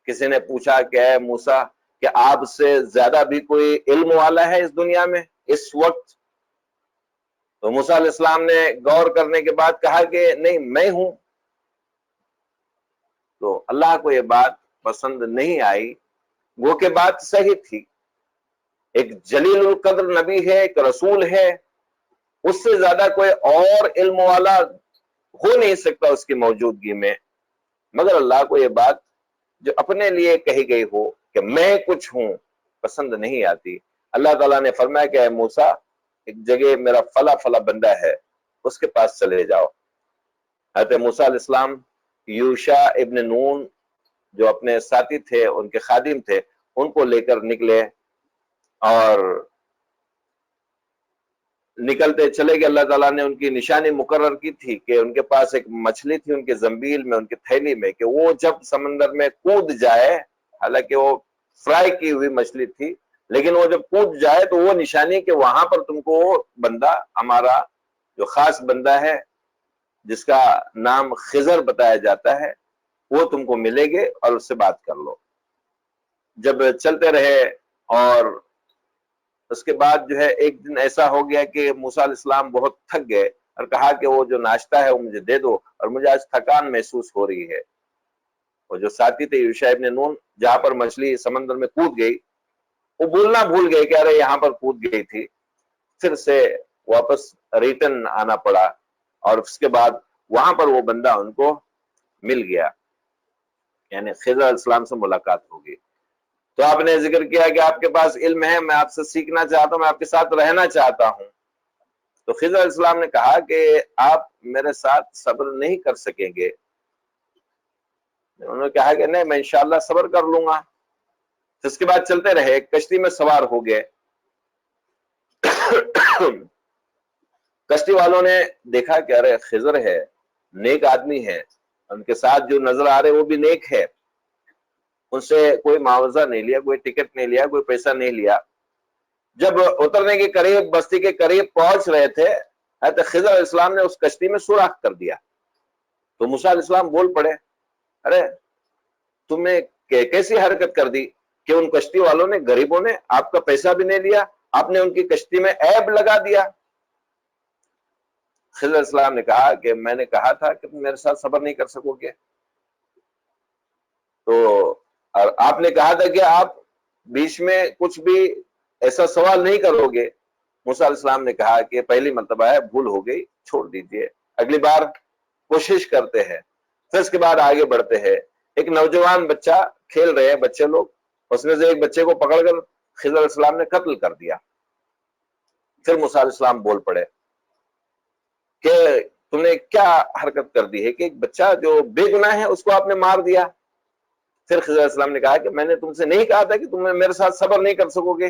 کسی نے پوچھا کہ اے موسیٰ کہ آپ سے زیادہ بھی کوئی علم والا ہے اس دنیا میں اس وقت؟ تو موسیٰ علیہ السلام نے غور کرنے کے بعد کہا کہ نہیں، میں ہوں۔ تو اللہ کو یہ بات پسند نہیں آئی، وہ کہ بات صحیح تھی، ایک جلیل القدر نبی ہے، ایک رسول ہے، اس سے زیادہ کوئی اور علم والا ہو نہیں سکتا اس کی موجودگی میں، مگر اللہ کو یہ بات جو اپنے لیے کہی گئی ہو کہ میں کچھ ہوں پسند نہیں آتی۔ اللہ تعالیٰ نے فرمایا کہ اے موسیٰ ایک جگہ میرا فلا فلا بندہ ہے، اس کے پاس چلے جاؤ۔ حضرت موسیٰ علیہ السلام یوشع ابن نون جو اپنے ساتھی تھے، ان کے خادم تھے، ان کو لے کر نکلے اور نکلتے چلے گئے۔ اللہ تعالیٰ نے ان کی نشانی مقرر کی تھی کہ ان کے پاس ایک مچھلی تھی ان کے زنبیل میں، ان کی تھیلی میں، کہ وہ جب سمندر میں کود جائے، حالانکہ وہ فرائی کی ہوئی مچھلی تھی، لیکن وہ جب کود جائے تو وہ نشانی کہ وہاں پر تم کو بندہ، ہمارا جو خاص بندہ ہے جس کا نام خضر بتایا جاتا ہے، وہ تم کو ملے گے اور اس سے بات کر لو۔ جب چلتے رہے اور اس کے بعد جو ہے ایک دن ایسا ہو گیا کہ موسیٰ علیہ السلام بہت تھک گئے اور کہا کہ وہ جو ناشتہ ہے وہ مجھے دے دو، اور مجھے آج تھکان محسوس ہو رہی ہے۔ وہ جو ساتھی تھے یوشع ابن نون، جہاں پر مچھلی سمندر میں کود گئی، وہ بولنا بھول گئے کہ ارے یہاں پر کود گئی تھی، پھر سے واپس ریٹرن آنا پڑا، اور اس کے بعد وہاں پر وہ بندہ ان کو مل گیا، یعنی خضر علیہ السلام سے ملاقات ہوگی۔ تو آپ نے ذکر کیا کہ آپ کے پاس علم ہے، میں آپ سے سیکھنا چاہتا ہوں، میں آپ کے ساتھ رہنا چاہتا ہوں۔ تو خضر علیہ السلام نے کہا کہ آپ میرے ساتھ صبر نہیں کر سکیں گے۔ انہوں نے کہا کہ نہیں، میں انشاءاللہ صبر کر لوں گا۔ اس کے بعد چلتے رہے، کشتی میں سوار ہو گئے۔ کشتی والوں نے دیکھا کہ ارے خضر ہے، نیک آدمی ہے، ان کے ساتھ جو نظر آ رہے وہ بھی نیک ہے، ان سے کوئی معاوضہ نہیں لیا، کوئی ٹکٹ نہیں لیا، کوئی پیسہ نہیں لیا۔ جب اترنے کے قریب، بستی کے قریب پہنچ رہے تھے، حضرت خضر علیہ السلام نے اس کشتی میں سوراخ کر دیا۔ تو موسیٰ علیہ السلام بول پڑے، ارے تم نے کیسی حرکت کر دی کہ ان کشتی والوں نے، غریبوں نے آپ کا پیسہ بھی نہیں لیا، آپ نے ان کی کشتی میں عیب لگا دیا۔ خضر علیہ السلام نے کہا کہ میں نے کہا تھا کہ تم میرے ساتھ صبر نہیں کر سکو گے، تو اور آپ نے کہا تھا کہ آپ بیچ میں کچھ بھی ایسا سوال نہیں کرو گے۔ موسیٰ علیہ السلام نے کہا کہ پہلی مرتبہ ہے، بھول ہو گئی، چھوڑ دیجئے، اگلی بار کوشش کرتے ہیں۔ پھر اس کے بعد آگے بڑھتے ہیں۔ ایک نوجوان بچہ کھیل رہے ہیں، بچے لوگ، اس میں سے ایک بچے کو پکڑ کر خضر علیہ السلام نے قتل کر دیا۔ پھر موسیٰ علیہ السلام بول پڑے کہ تم نے کیا حرکت کر دی ہے کہ ایک بچہ جو بے گناہ ہے اس کو آپ نے مار دیا؟ پھر خضر علیہ السلام نے کہا کہ میں نے تم سے نہیں کہا تھا کہ تم میرے ساتھ صبر نہیں کر سکو گے؟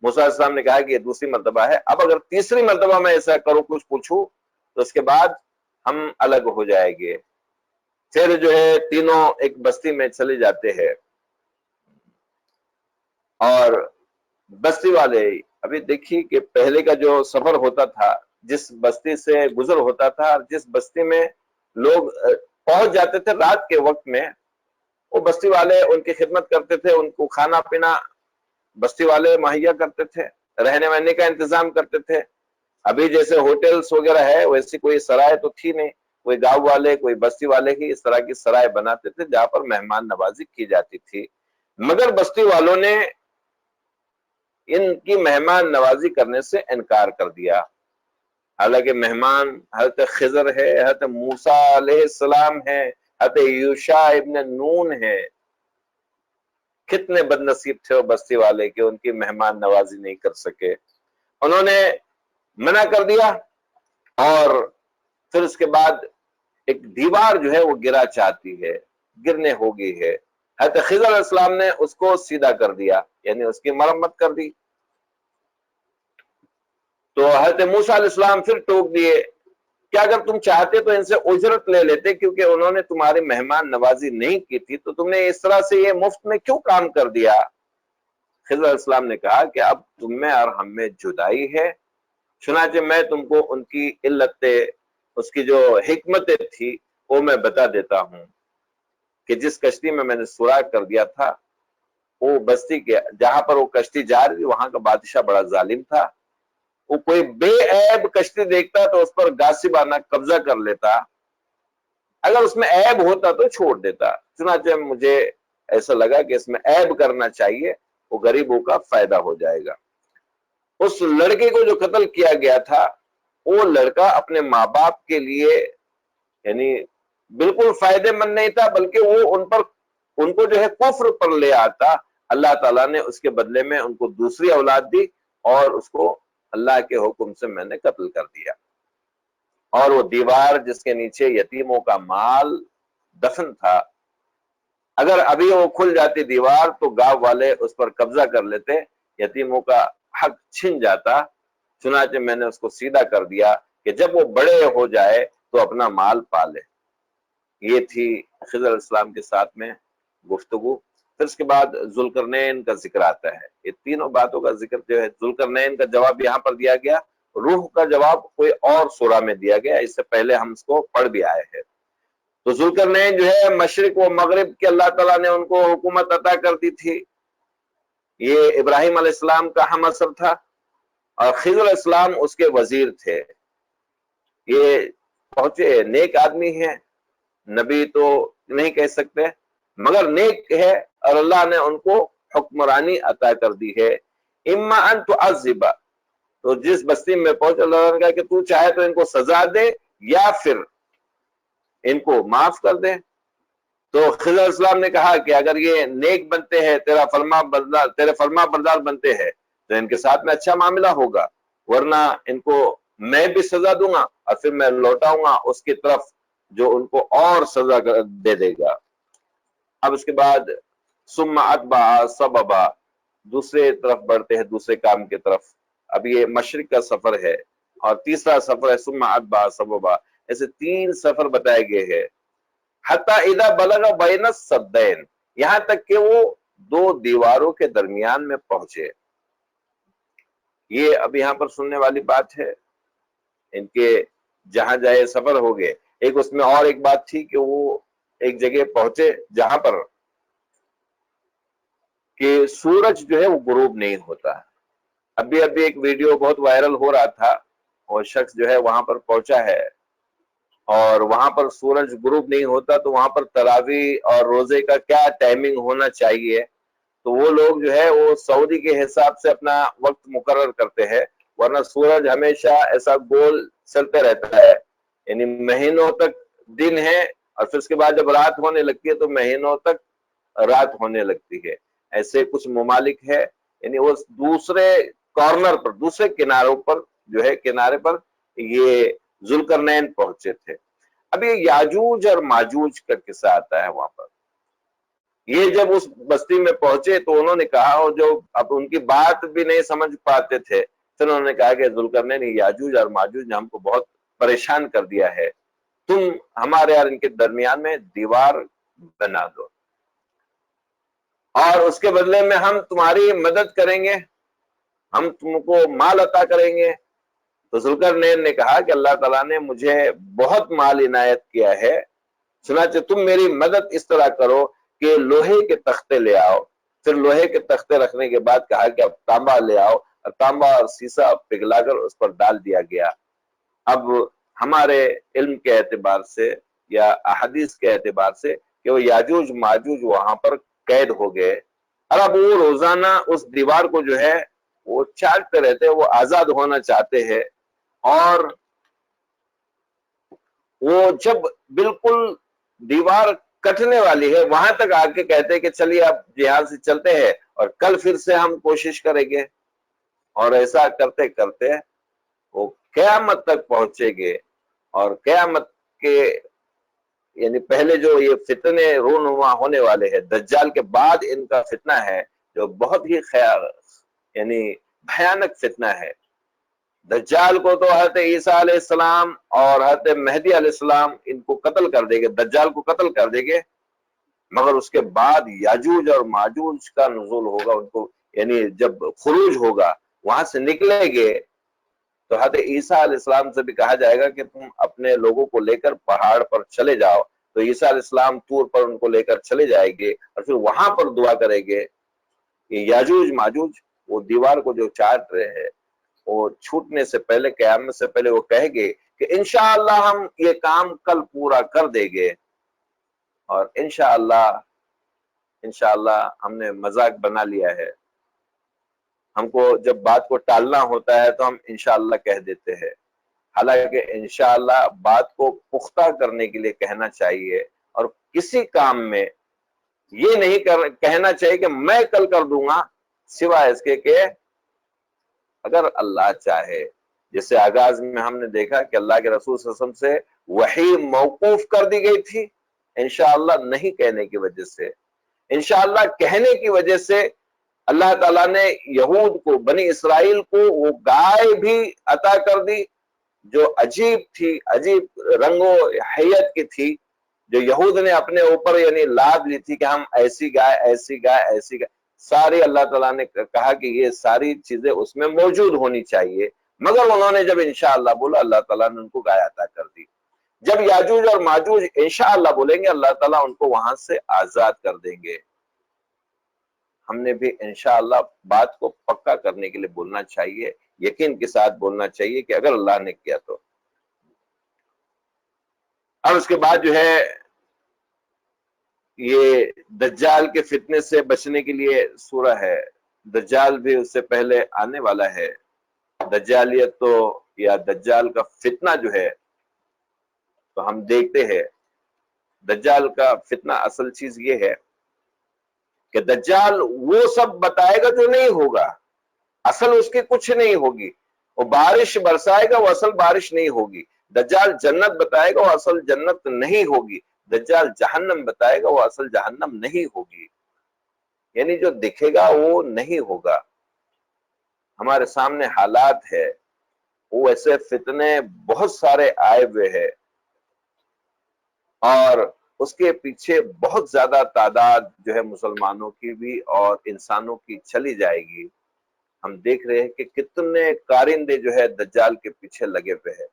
موسیٰ علیہ السلام نے کہا کہ یہ دوسری مرتبہ ہے، اب اگر تیسری مرتبہ میں ایسا کروں کچھ پوچھوں تو اس کے بعد ہم الگ ہو جائیں گے۔ پھر جو ہے تینوں ایک بستی میں چلے جاتے ہیں، اور بستی والے ابھی دیکھیے کہ پہلے کا جو سفر ہوتا تھا، جس بستی سے گزر ہوتا تھا، جس بستی میں لوگ پہنچ جاتے تھے رات کے وقت میں، وہ بستی والے ان کی خدمت کرتے تھے، ان کو کھانا پینا بستی والے مہیا کرتے تھے، رہنے وہنے کا انتظام کرتے تھے۔ ابھی جیسے ہوٹلز وغیرہ ہے ویسی کوئی سرائے تو تھی نہیں، کوئی گاؤں والے کوئی بستی والے ہی اس طرح کی سرائے بناتے تھے جہاں پر مہمان نوازی کی جاتی تھی۔ مگر بستی والوں نے ان کی مہمان نوازی کرنے سے انکار کر دیا، حالانکہ مہمان حضرت خضر ہے، حضرت موسیٰ علیہ السلام ہے، حضرت یوشع ابن نون ہے۔ کتنے بد نصیب تھے وہ بستی والے کہ ان کی مہمان نوازی نہیں کر سکے، انہوں نے منع کر دیا، اور پھر اس کے بعد ایک دیوار جو ہے وہ گرا چاہتی ہے، گرنے ہوگی ہے، حضرت خضر علیہ السلام نے اس کو سیدھا کر دیا، یعنی اس کی مرمت کر دی۔ تو حضرت موسیٰ علیہ السلام پھر ٹوک دیے کہ اگر تم چاہتے تو ان سے اجرت لے لیتے، کیونکہ انہوں نے تمہاری مہمان نوازی نہیں کی تھی، تو تم نے اس طرح سے یہ مفت میں کیوں کام کر دیا؟ خضر علیہ السلام نے کہا کہ اب تم میں اور ہم میں جدائی ہے، چنانچہ میں تم کو ان کی علتیں، اس کی جو حکمتیں تھی وہ میں بتا دیتا ہوں کہ جس کشتی میں نے سوراخ کر دیا تھا، وہ بستی کے جہاں پر وہ کشتی جا رہی، وہاں کا بادشاہ بڑا ظالم تھا، وہ کوئی بے عیب کشتی دیکھتا تو اس پر غاصبانہ قبضہ کر لیتا، اگر اس میں عیب ہوتا تو چھوڑ دیتا، چنانچہ مجھے ایسا لگا کہ اس میں عیب کرنا چاہیے، وہ غریبوں کا فائدہ ہو جائے گا۔ اس لڑکے کو جو قتل کیا گیا تھا، وہ لڑکا اپنے ماں باپ کے لیے یعنی بالکل فائدے مند نہیں تھا، بلکہ وہ ان کو جو ہے کفر پر لے آتا۔ اللہ تعالیٰ نے اس کے بدلے میں ان کو دوسری اولاد دی، اور اس کو اللہ کے حکم سے میں نے قتل کر دیا۔ اور وہ دیوار جس کے نیچے یتیموں کا مال دفن تھا، اگر ابھی وہ کھل جاتی دیوار تو گاؤں والے اس پر قبضہ کر لیتے، یتیموں کا حق چھن جاتا، چنانچہ میں نے اس کو سیدھا کر دیا کہ جب وہ بڑے ہو جائے تو اپنا مال پالے۔ یہ تھی خضر علیہ السلام کے ساتھ میں گفتگو۔ پھر اس کے بعد ذوالقرنین کا ذکر آتا ہے، یہ تینوں باتوں کا ذکر جو ہے، ذوالقرنین کا جواب یہاں پر دیا گیا، روح کا جواب کوئی اور سورہ میں دیا گیا، اس سے پہلے ہم اس کو پڑھ بھی آئے ہیں۔ تو ذوالقرنین جو ہے مشرق و مغرب کے اللہ تعالیٰ نے ان کو حکومت عطا کر دی تھی، یہ ابراہیم علیہ السلام کا ہم عصر تھا، اور خضر علیہ السلام اس کے وزیر تھے۔ یہ پہنچے نیک آدمی ہیں، نبی تو نہیں کہہ سکتے مگر نیک ہے، اور اللہ نے ان کو حکمرانی عطا کر دی ہے۔ اما ان تعذب، تو جس بستی میں پہنچ اللہ نے کہا کہ تو چاہے تو ان کو سزا دے یا پھر ان کو معاف کر دے۔ تو خضر علیہ السلام نے کہا کہ اگر یہ نیک بنتے ہیں، تیرے فرما بردار بنتے ہیں تو ان کے ساتھ میں اچھا معاملہ ہوگا، ورنہ ان کو میں بھی سزا دوں گا اور پھر میں لوٹاؤں گا اس کی طرف جو ان کو اور سزا دے دے گا۔ اب اس کے بعد ثم اتبع سببا، دوسرے طرف بڑھتے ہیں، دوسرے کام کی طرف۔ اب یہ مشرق کا سفر ہے، اور تیسرا سفر ہے ثم اتبع سببا، ایسے تین سفر بتائے گئے ہیں۔ حتی اذا بلغ بین السدین، یہاں تک کہ وہ دو دیواروں کے درمیان میں پہنچے۔ یہ اب یہاں پر سننے والی بات ہے، ان کے جہاں جائے سفر ہو گئے۔ ایک اس میں اور ایک بات تھی کہ وہ ایک جگہ پہنچے جہاں پر کہ سورج جو ہے وہ غروب نہیں ہوتا۔ ابھی ایک ویڈیو بہت وائرل ہو رہا تھا، اور شخص جو ہے وہاں پر پہنچا ہے اور وہاں پر سورج غروب نہیں ہوتا، تو وہاں پر تراویح اور روزے کا کیا ٹائمنگ ہونا چاہیے؟ تو وہ لوگ جو ہے وہ سعودی کے حساب سے اپنا وقت مقرر کرتے ہیں، ورنہ سورج ہمیشہ ایسا گول چلتے رہتا ہے، یعنی مہینوں تک دن ہے، اور پھر اس کے بعد جب رات ہونے لگتی ہے تو مہینوں تک رات ہونے لگتی ہے۔ ایسے کچھ ممالک ہے، یعنی وہ دوسرے کارنر پر، دوسرے کناروں پر جو ہے، کنارے پر یہ ذوالقرنین پہنچے تھے۔ اب یہ یاجوج اور ماجوج کا قصہ آتا ہے وہاں پر۔ یہ جب اس بستی میں پہنچے تو انہوں نے کہا، اور جو اب ان کی بات بھی نہیں سمجھ پاتے تھے، پھر انہوں نے کہا کہ ذوالقرنین یاجوج اور ماجوج نے ہم کو بہت پریشان کر دیا ہے، تم ہمارے اور ان کے درمیان میں دیوار بنا دو، اور اس کے بدلے میں ہم تمہاری مدد کریں گے، ہم تم کو مال عطا کریں گے۔ تو ذوالقرنین نے کہا کہ اللہ تعالیٰ نے مجھے بہت مال عنایت کیا ہے، چنانچہ تم میری مدد اس طرح کرو کہ لوہے کے تختے لے آؤ۔ پھر لوہے کے تختے رکھنے کے بعد کہا کہ اب تانبا لے آؤ، اور تانبا اور سیسا پگھلا کر اس پر ڈال دیا گیا۔ اب ہمارے علم کے اعتبار سے یا احادیث کے اعتبار سے کہ وہ یاجوج ماجوج وہاں پر قید ہو گئے، اور اب وہ روزانہ اس دیوار کو جو ہے وہ چاٹتے رہتے، وہ آزاد ہونا چاہتے ہیں، اور وہ جب بالکل دیوار کٹنے والی ہے وہاں تک آ کے کہتے کہ چلیے اب جہاد سے چلتے ہیں اور کل پھر سے ہم کوشش کریں گے، اور ایسا کرتے کرتے وہ قیامت تک پہنچے گے۔ اور قیامت کے یعنی پہلے جو یہ فتنے رونما ہونے والے ہیں، دجال کے بعد ان کا فتنہ ہے جو بہت ہی یعنی بھیانک فتنہ ہے۔ دجال کو تو حضرت عیسیٰ علیہ السلام اور حضرت مہدی علیہ السلام ان کو قتل کر دیں گے، دجال کو قتل کر دیں گے، مگر اس کے بعد یاجوج اور ماجوج کا نزول ہوگا، ان کو یعنی جب خروج ہوگا وہاں سے نکلیں گے تو حضرت عیسیٰ علیہ السلام سے بھی کہا جائے گا کہ تم اپنے لوگوں کو لے کر پہاڑ پر چلے جاؤ، تو عیسیٰ علیہ السلام طور پر ان کو لے کر چلے جائیں گے، اور پھر وہاں پر دعا کریں گے کہ یاجوج ماجوج وہ دیوار کو جو چاٹ رہے ہیں وہ چھوٹنے سے پہلے، قیامت سے پہلے وہ کہے گے کہ انشاءاللہ ہم یہ کام کل پورا کر دیں گے، اور انشاءاللہ ہم نے مذاق بنا لیا ہے۔ ہم کو جب بات کو ٹالنا ہوتا ہے تو ہم انشاءاللہ کہہ دیتے ہیں، حالانکہ انشاءاللہ بات کو پختہ کرنے کے لیے کہنا چاہیے، اور کسی کام میں یہ نہیں کہنا چاہیے کہ میں کل کر دوں گا، سوائے اس کے کہ اگر اللہ چاہے۔ جیسے آغاز میں ہم نے دیکھا کہ اللہ کے رسول صلی اللہ علیہ وسلم سے وحی موقوف کر دی گئی تھی انشاءاللہ نہیں کہنے کی وجہ سے، انشاءاللہ کہنے کی وجہ سے اللہ تعالیٰ نے یہود کو، بنی اسرائیل کو وہ گائے بھی عطا کر دی جو عجیب تھی، عجیب رنگ و حیت کی تھی، جو یہود نے اپنے اوپر یعنی لاد لی تھی کہ ہم ایسی گائے ایسی گائے ایسی گائے، ساری اللہ تعالیٰ نے کہا کہ یہ ساری چیزیں اس میں موجود ہونی چاہیے، مگر انہوں نے جب انشاءاللہ بولا اللہ تعالیٰ نے ان کو گائے عطا کر دی۔ جب یاجوج اور ماجوج انشاءاللہ بولیں گے اللہ تعالیٰ ان کو وہاں سے آزاد کر دیں گے۔ ہم نے بھی انشاءاللہ بات کو پکا کرنے کے لیے بولنا چاہیے، یقین کے ساتھ بولنا چاہیے کہ اگر اللہ نے کیا تو۔ اب اس کے بعد جو ہے یہ دجال کے فتنے سے بچنے کے لیے سورہ ہے، دجال بھی اس سے پہلے آنے والا ہے۔ دجالیت تو یا دجال کا فتنہ جو ہے تو ہم دیکھتے ہیں دجال کا فتنہ اصل چیز یہ ہے کہ دجال وہ سب بتائے گا جو نہیں ہوگا، اصل اس کی کچھ نہیں ہوگی، وہ بارش برسائے گا وہ اصل بارش نہیں ہوگی، دجال جنت بتائے گا وہ اصل جنت نہیں ہوگی، دجال جہنم بتائے گا وہ اصل جہنم نہیں ہوگی، یعنی جو دکھے گا وہ نہیں ہوگا۔ ہمارے سامنے حالات ہے، وہ ایسے فتنے بہت سارے آئے ہوئے ہیں، اور اس کے پیچھے بہت زیادہ تعداد جو ہے مسلمانوں کی بھی اور انسانوں کی چلی جائے گی۔ ہم دیکھ رہے ہیں کہ کتنے کارندے جو ہے دجال کے پیچھے لگے ہوئے ہیں،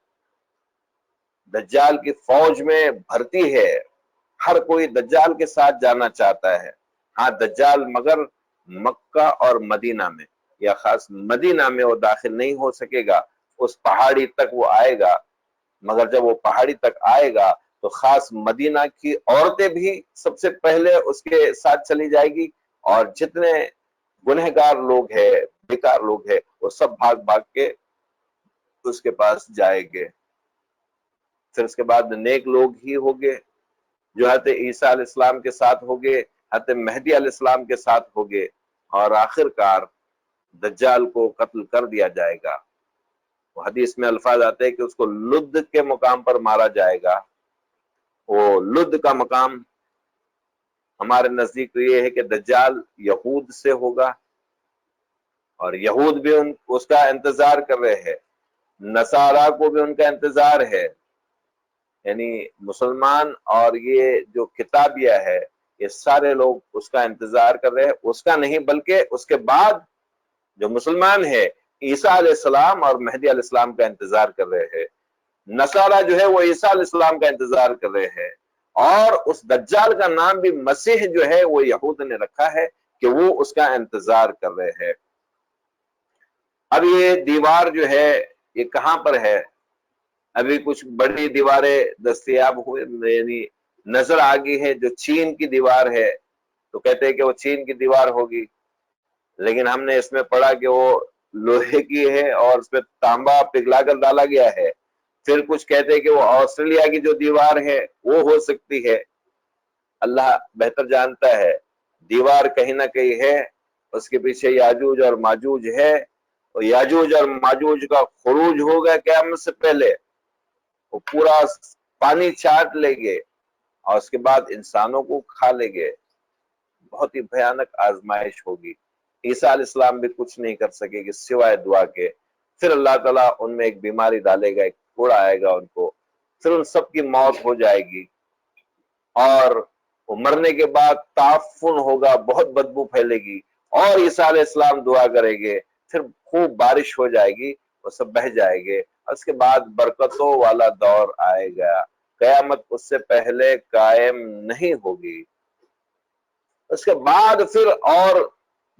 دجال کی فوج میں بھرتی ہے، ہر کوئی دجال کے ساتھ جانا چاہتا ہے۔ ہاں دجال مگر مکہ اور مدینہ میں یا خاص مدینہ میں وہ داخل نہیں ہو سکے گا، اس پہاڑی تک وہ آئے گا، مگر جب وہ پہاڑی تک آئے گا تو خاص مدینہ کی عورتیں بھی سب سے پہلے اس کے ساتھ چلی جائے گی، اور جتنے گنہگار لوگ ہیں، بیکار لوگ ہیں، وہ سب بھاگ بھاگ کے اس کے پاس جائیں گے۔ پھر اس کے بعد نیک لوگ ہی ہوگے جو حضرت عیسیٰ علیہ السلام کے ساتھ ہوگے، حضرت مہدی علیہ السلام کے ساتھ ہوگے، اور آخر کار دجال کو قتل کر دیا جائے گا۔ وہ حدیث میں الفاظ آتے ہیں کہ اس کو لد کے مقام پر مارا جائے گا. وہ لد کا مقام ہمارے نزدیک تو یہ ہے کہ دجال یہود سے ہوگا، اور یہود بھی اس کا انتظار کر رہے ہیں، نصارہ کو بھی ان کا انتظار ہے. یعنی مسلمان اور یہ جو کتابیہ ہے، یہ سارے لوگ اس کا انتظار کر رہے ہیں. اس کا نہیں بلکہ اس کے بعد جو مسلمان ہے عیسیٰ علیہ السلام اور مہدی علیہ السلام کا انتظار کر رہے ہیں. نصارہ جو ہے وہ عیسیٰ علیہ السلام کا انتظار کر رہے ہیں، اور اس دجال کا نام بھی مسیح جو ہے وہ یہود نے رکھا ہے کہ وہ اس کا انتظار کر رہے ہیں. اب یہ دیوار جو ہے یہ کہاں پر ہے؟ ابھی کچھ بڑی دیواریں دستیاب ہوئے، یعنی نظر آ گئی ہے. جو چین کی دیوار ہے تو کہتے ہیں کہ وہ چین کی دیوار ہوگی، لیکن ہم نے اس میں پڑھا کہ وہ لوہے کی ہے اور اس میں تانبا پگھلا کر ڈالا گیا ہے. پھر کچھ کہتے ہیں کہ وہ آسٹریلیا کی جو دیوار ہے وہ ہو سکتی ہے. اللہ بہتر جانتا ہے. دیوار کہیں نہ کہیں ہے، اس کے پیچھے یاجوج اور ماجوج ہے، اور یاجوج اور ماجوج کا خروج ہوگا قیامت سے پہلے. وہ پورا پانی چاٹ لیں گے اور اس کے بعد انسانوں کو کھا لیں گے. بہت ہی بھیانک آزمائش ہوگی. عیسیٰ علیہ السلام بھی کچھ نہیں کر سکے گے سوائے دعا کے. پھر اللہ تعالیٰ ان میں ایک بیماری ڈالے گا، ایک کوڑا آئے گا ان کو، پھر ان سب کی موت ہو جائے گی، اور وہ مرنے کے بعد تعفن ہوگا، بہت بدبو پھیلے گی، اور عیسیٰ علیہ السلام دعا کریں گے، پھر خوب بارش ہو جائے گی، وہ سب بہہ جائے گے. اس کے بعد برکتوں والا دور آئے گا. قیامت اس سے پہلے قائم نہیں ہوگی. اس کے بعد پھر اور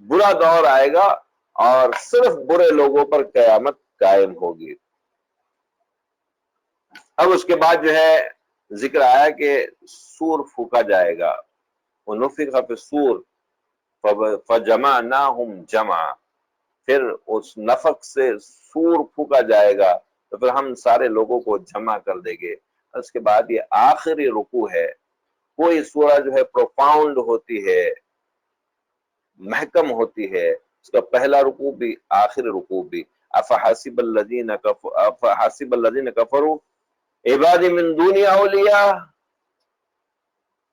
برا دور آئے گا، اور صرف برے لوگوں پر قیامت قائم ہوگی. اب اس کے بعد جو ہے ذکر آیا کہ سور پھونکا جائے گا. وَنُفِخَ فِي الصُّورِ فَجَمَعْنَاهُمْ جَمْعًا. پھر اس نفخ سے سور پھونکا جائے گا تو پھر ہم سارے لوگوں کو جمع کر دیں گے. اس کے بعد یہ آخری رکوع ہے. کوئی سورہ جو ہے پروفاؤنڈ ہوتی ہے، محکم ہوتی ہے. اس کا پہلا رکوع بھی آخری رکوع بھی. افحسب الذین کفروا عبادی من دونی اولیاء.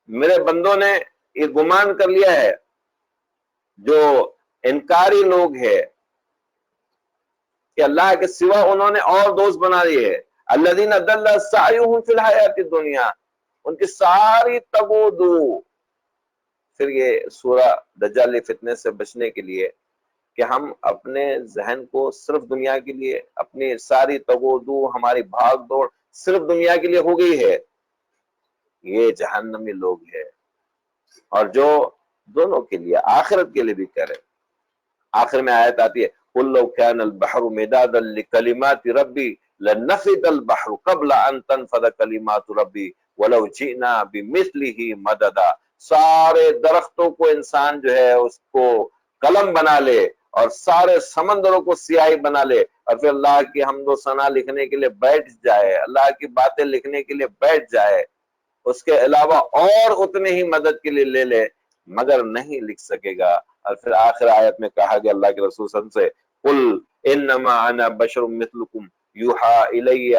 میرے بندوں نے یہ گمان کر لیا ہے، جو انکاری لوگ ہیں، کہ اللہ کے سوا انہوں نے اور دوست بنا لیے. الذین ضل سعیہم فی الحیاۃ الدنیا. ان کی ساری تگ و دو. پھر یہ سورہ دجال فتنے سے بچنے کے لیے کہ ہم اپنے ذہن کو صرف دنیا کے لیے، اپنی ساری تگ و دو، ہماری بھاگ دوڑ صرف دنیا کے لیے ہو گئی ہے، یہ جہنمی لوگ ہیں. اور جو دونوں کے لیے، آخرت کے لیے بھی کرے. آخر میں آیت آتی ہے قُلْ لَوْ كَانَ الْبَحْرُ مِدَادًا لِكَلِمَاتِ رَبِّي لَنَفِدَ الْبَحْرُ قَبْلَ أَن تَنفَدَ كَلِمَاتُ رَبِّي وَلَوْ جِئْنَا بِمِثْلِهِ مَدَدًا. سارے درختوں کو انسان جو ہے اس کو قلم بنا لے، اور سارے سمندروں کو سیاہی بنا لے، اور پھر اللہ کی حمد و ثنا لکھنے کے لیے بیٹھ جائے، اللہ کی باتیں لکھنے کے لیے بیٹھ جائے، اس کے علاوہ اور اتنے ہی مدد کے لیے لے لے، مگر نہیں لکھ سکے گا. اور پھر آخر آیت میں کہا گیا اللہ کے رسول صلی اللہ علیہ وسلم سے قُلْ إِنَّمَا أَنَا بَشَرٌ مِثْلُكُمْ يُوحَىٰ إِلَيَّ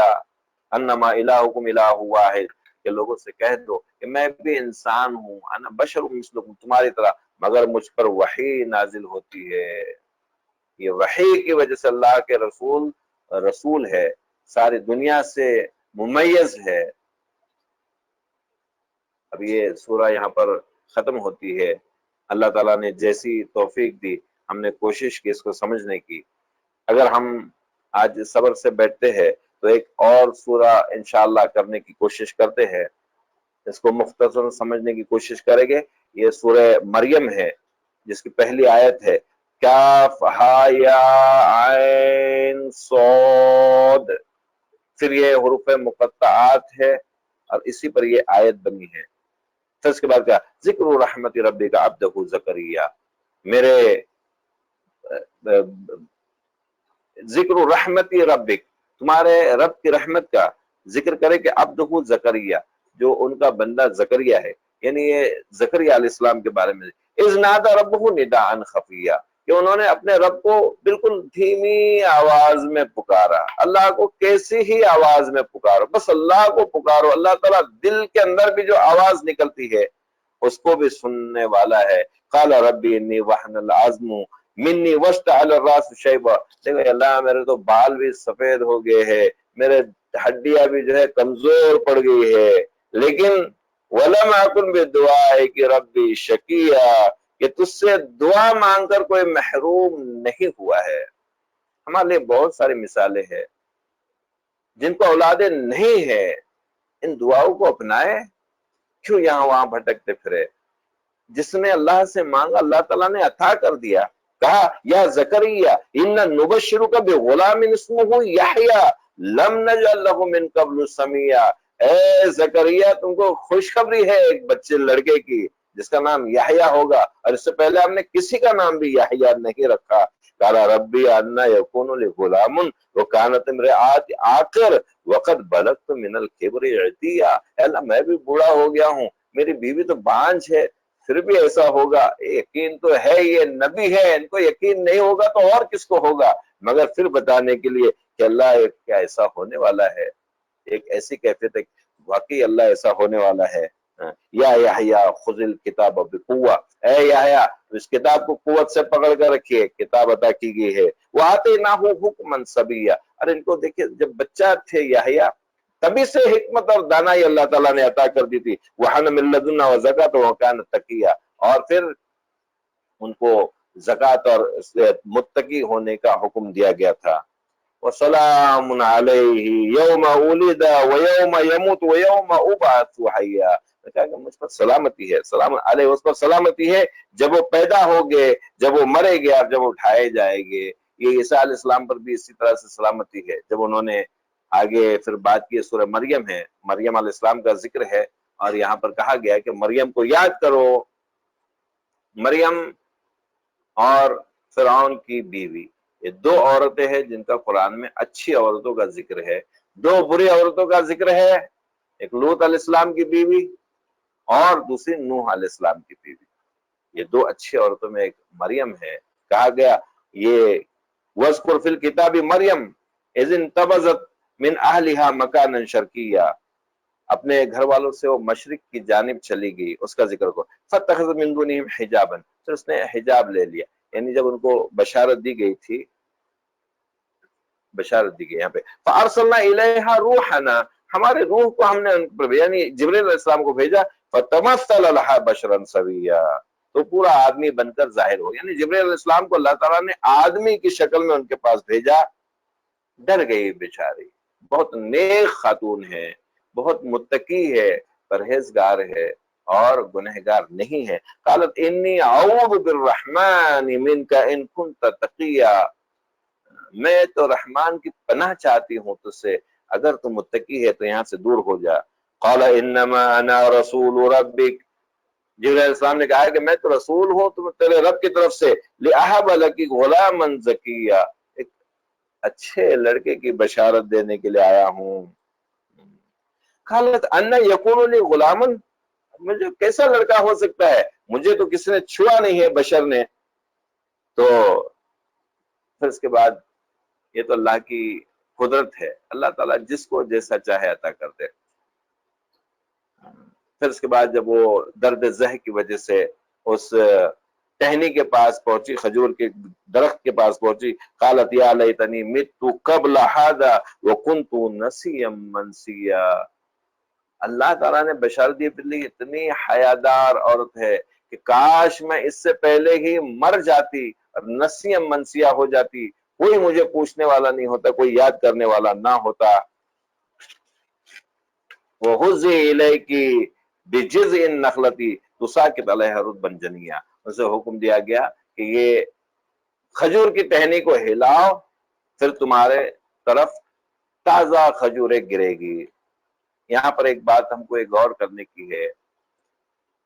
أَنَّمَا إِلَٰهُكُمْ إِلَٰهٌ وَاحِدٌ. کہ لوگوں سے کہہ دو کہ میں بھی انسان ہوں، انا بشر مثلکم، تمہاری طرح، مگر مجھ پر وحی نازل ہوتی ہے. یہ وحی کی وجہ سے اللہ کے رسول ہے، ساری دنیا سے ممیز ہے. اب یہ سورہ یہاں پر ختم ہوتی ہے. اللہ تعالیٰ نے جیسی توفیق دی ہم نے کوشش کی اس کو سمجھنے کی. اگر ہم آج صبر سے بیٹھتے ہیں تو ایک اور سورہ انشاءاللہ کرنے کی کوشش کرتے ہیں، اس کو مختصر سمجھنے کی کوشش کریں گے. یہ سورہ مریم ہے جس کی پہلی آیت ہے کاف ہا یا عین صاد. پھر یہ حروف مقطعات ہے اور اسی پر یہ آیت بنی ہے. پھر اس کے بعد کہا ذکر رحمت ربک عبدہ زکریا. میرے ذکر رحمت ربک، تمہارے رب کی رحمت کا ذکر کرے کہ عبدہ زکریا، جو ان کا بندہ زکریا ہے. یعنی یہ زکریا علیہ السلام کے بارے میں اذ نادى ربہ نداء خفیا، کہ انہوں نے اپنے رب کو بالکل دھیمی آواز میں پکارا. اللہ کو کیسی ہی آواز میں پکارو، بس اللہ کو پکارو. اللہ تعالیٰ دل کے اندر بھی جو آواز نکلتی ہے اس کو بھی سننے والا ہے. قال ربی انی وہن العظم منی واشتعل الراس شیبا. دیکھو اللہ میرے تو بال بھی سفید ہو گئے ہیں، میرے ہڈیاں بھی جو ہے کمزور پڑ گئی ہے، لیکن وَلَمْ أَكُنْ بِدُعَائِكَ رَبِّ شَقِيًّا، کہ تجھ سے دعا مانگ کر کوئی محروم نہیں ہوا ہے. ہمارے لیے بہت ساری مثالیں ہیں جن کو اولادیں نہیں ہے، ان دعاؤں کو اپنائے، کیوں یہاں وہاں بھٹکتے پھرے. جس نے اللہ سے مانگا اللہ تعالیٰ نے عطا کر دیا. کہا یا زکریا اِنَّا نُبَشِّرُكَ بِغُلَامٍ اسْمُهُ یحییٰ لم نجعل لہ من قبل سمیٰ. اے زکریا تم کو خوشخبری ہے ایک بچے لڑکے کی جس کا نام یحییٰ ہوگا، اور اس سے پہلے ہم نے کسی کا نام بھی یحییٰ نہیں رکھا. قال ربی انا یکون لی غلام وکانت امرأتی عاقر وقد بلغت من الکبر عتیٰ. اللہ میں بھی بوڑھا ہو گیا ہوں، میری بیوی تو بانجھ ہے، پھر بھی ایسا ہوگا. یقین تو ہے یہ نبی ہے، ان کو یقین نہیں ہوگا تو اور کس کو ہوگا، مگر پھر بتانے کے لیے کہ اللہ کیا ایسا ہونے والا ہے، ایک ایسی کیفیت ہے واقعی اللہ ایسا ہونے والا ہے. یا یحییٰ خذ الکتاب بقوہ، اے یحییٰ اس کتاب کو قوت سے پکڑ کر رکھیے، کتاب عطا کی گئی ہے. وآتیناہ حکما صبیا. اور ان کو دیکھیں جب بچہ تھے یحییٰ تبھی سے حکمت اور دانائی اللہ تعالیٰ نے عطا کر دی تھی. وحن من لدنا وزکات وکان تقیہ، اور پھر ان کو زکات اور متقی ہونے کا حکم دیا گیا تھا. وسلام علیہ یوم ولد ویوم یموت ویوم ابعث حیا. کہا کہ مجھ پر سلامتی ہے، سلام علیہ اس پر سلامتی ہے جب وہ پیدا ہوگے، جب وہ مرے گے اور جب وہ اٹھائے جائے گے. یہ عیسیٰ علیہ السلام پر بھی اسی طرح سے سلامتی ہے. جب انہوں نے آگے پھر بات کی، سورہ مریم ہے، مریم علیہ السلام کا ذکر ہے، اور یہاں پر کہا گیا کہ مریم کو یاد کرو. مریم اور فرعون کی بیوی، یہ دو عورتیں ہیں جن کا قرآن میں اچھی عورتوں کا ذکر ہے، دو بری عورتوں کا ذکر ہے. ایک لوط علیہ السلام کی بیوی اور دوسری نوح علیہ السلام کی بیوی. یہ دو اچھی عورتوں میں ایک مریم ہے. کہا گیا یہ وَاذْكُرْ فِي الْكِتَابِ مَرْيَمَ إِذِ انتبذت من اہلہا مکانا شرقیہ. اپنے گھر والوں سے وہ مشرق کی جانب چلی گئی، اس کا ذکر کو. فَاتَّخَذَتْ مِن دُونِهِمْ حِجَابًا، پھر اس نے حجاب لے لیا. یعنی جب ان کو بشارت دی گئی تھی، بشارت دی گئی یہاں پہ فَأَرْسَلْنَا إِلَيْهَا رُوحَنَا، ہمارے روح کو ہم نے ان پر، یعنی جبرائیل علیہ السلام کو بھیجا. فَتَمَثَّلَ لَهَا بَشَرًا سَوِيًّا، تو پورا آدمی بن کر ظاہر ہو. یعنی جبرائیل علیہ السلام کو اللہ تعالیٰ نے آدمی کی شکل میں ان کے پاس بھیجا. ڈر گئی بیچاری، بہت نیک خاتون ہے، بہت متقی ہے، پرہیزگار ہے اور گنہگار نہیں ہے. قالت انی اعوذ بالرحمن منک ان کنت تقیا، میں تو رحمان کی پناہ چاہتی ہوں تجھ سے، اگر تو متقی ہے تو یہاں سے دور ہو جا. قال انما انا رسول ربک، جبرائیل علیہ السلام نے کہا کہ میں تو رسول ہوں تم تیرے رب کی طرف سے. لأہب لکی غلاما زکیہ، ایک اچھے لڑکے کی بشارت دینے کے لیے آیا ہوں. قالت انا یکون لی غلاما، مجھے کیسا لڑکا ہو سکتا ہے، مجھے تو کسی نے چھوا نہیں ہے بشر نے. تو پھر اس کے بعد یہ تو اللہ کی قدرت ہے، اللہ تعالیٰ جس کو جیسا چاہے عطا کر دے. پھر اس کے بعد جب وہ درد زہ کی وجہ سے اس ٹہنی کے پاس پہنچی، کھجور کے درخت کے پاس پہنچی. قالت یا لیتنی مت قبل ھذا وکنت نسیا منسیا. اللہ تعالیٰ نے بشارت دی بلی اتنی حیادار عورت ہے کہ کاش میں اس سے پہلے ہی مر جاتی اور نسیا منسیا ہو جاتی، کوئی مجھے پوچھنے والا نہیں ہوتا، کوئی یاد کرنے والا نہ ہوتا. وَهُزِّ إِلَيْكِ بِجِذْعِ النَّخْلَةِ تُسَاقِطْ عَلَيْهَا رُطْبًا جَنِيًّا. اسے حکم دیا گیا کہ یہ کھجور کی ٹہنی کو ہلاؤ، پھر تمہارے طرف تازہ کھجوریں گرے گی. یہاں پر ایک بات ہم کو ایک غور کرنے کی ہے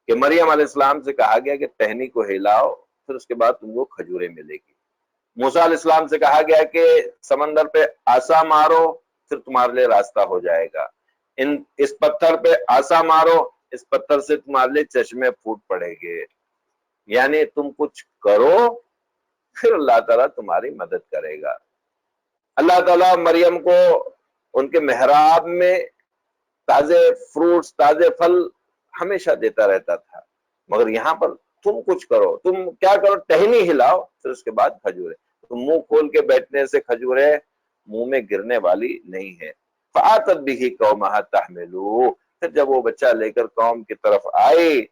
کہ مریم علیہ السلام سے کہا گیا کہ ٹہنی کو ہلاؤ، پھر اس کے بعد تم کو کھجوریں ملے گی. موسیٰ علیہ السلام سے کہا گیا کہ سمندر پہ عصا مارو، پھر تمہارے لیے راستہ ہو جائے گا. اس پتھر پہ عصا مارو، اس پتھر سے تمہارے لیے چشمے پھوٹ پڑے گے. یعنی تم کچھ کرو پھر اللہ تعالیٰ تمہاری مدد کرے گا۔ اللہ تعالیٰ مریم کو ان کے محراب میں تازے فروٹس، تازے پھل ہمیشہ دیتا رہتا تھا، مگر یہاں پر تم کچھ کرو، تم کیا کرو، ٹہنی ہلاؤ، پھر اس کے بعد کھجورے، تم منہ کھول کے بیٹھنے سے کھجورے منہ میں گرنے والی نہیں ہے۔ فآتت به قومها تحملوا، پھر جب وہ بچہ لے کر قوم کی طرف آئی،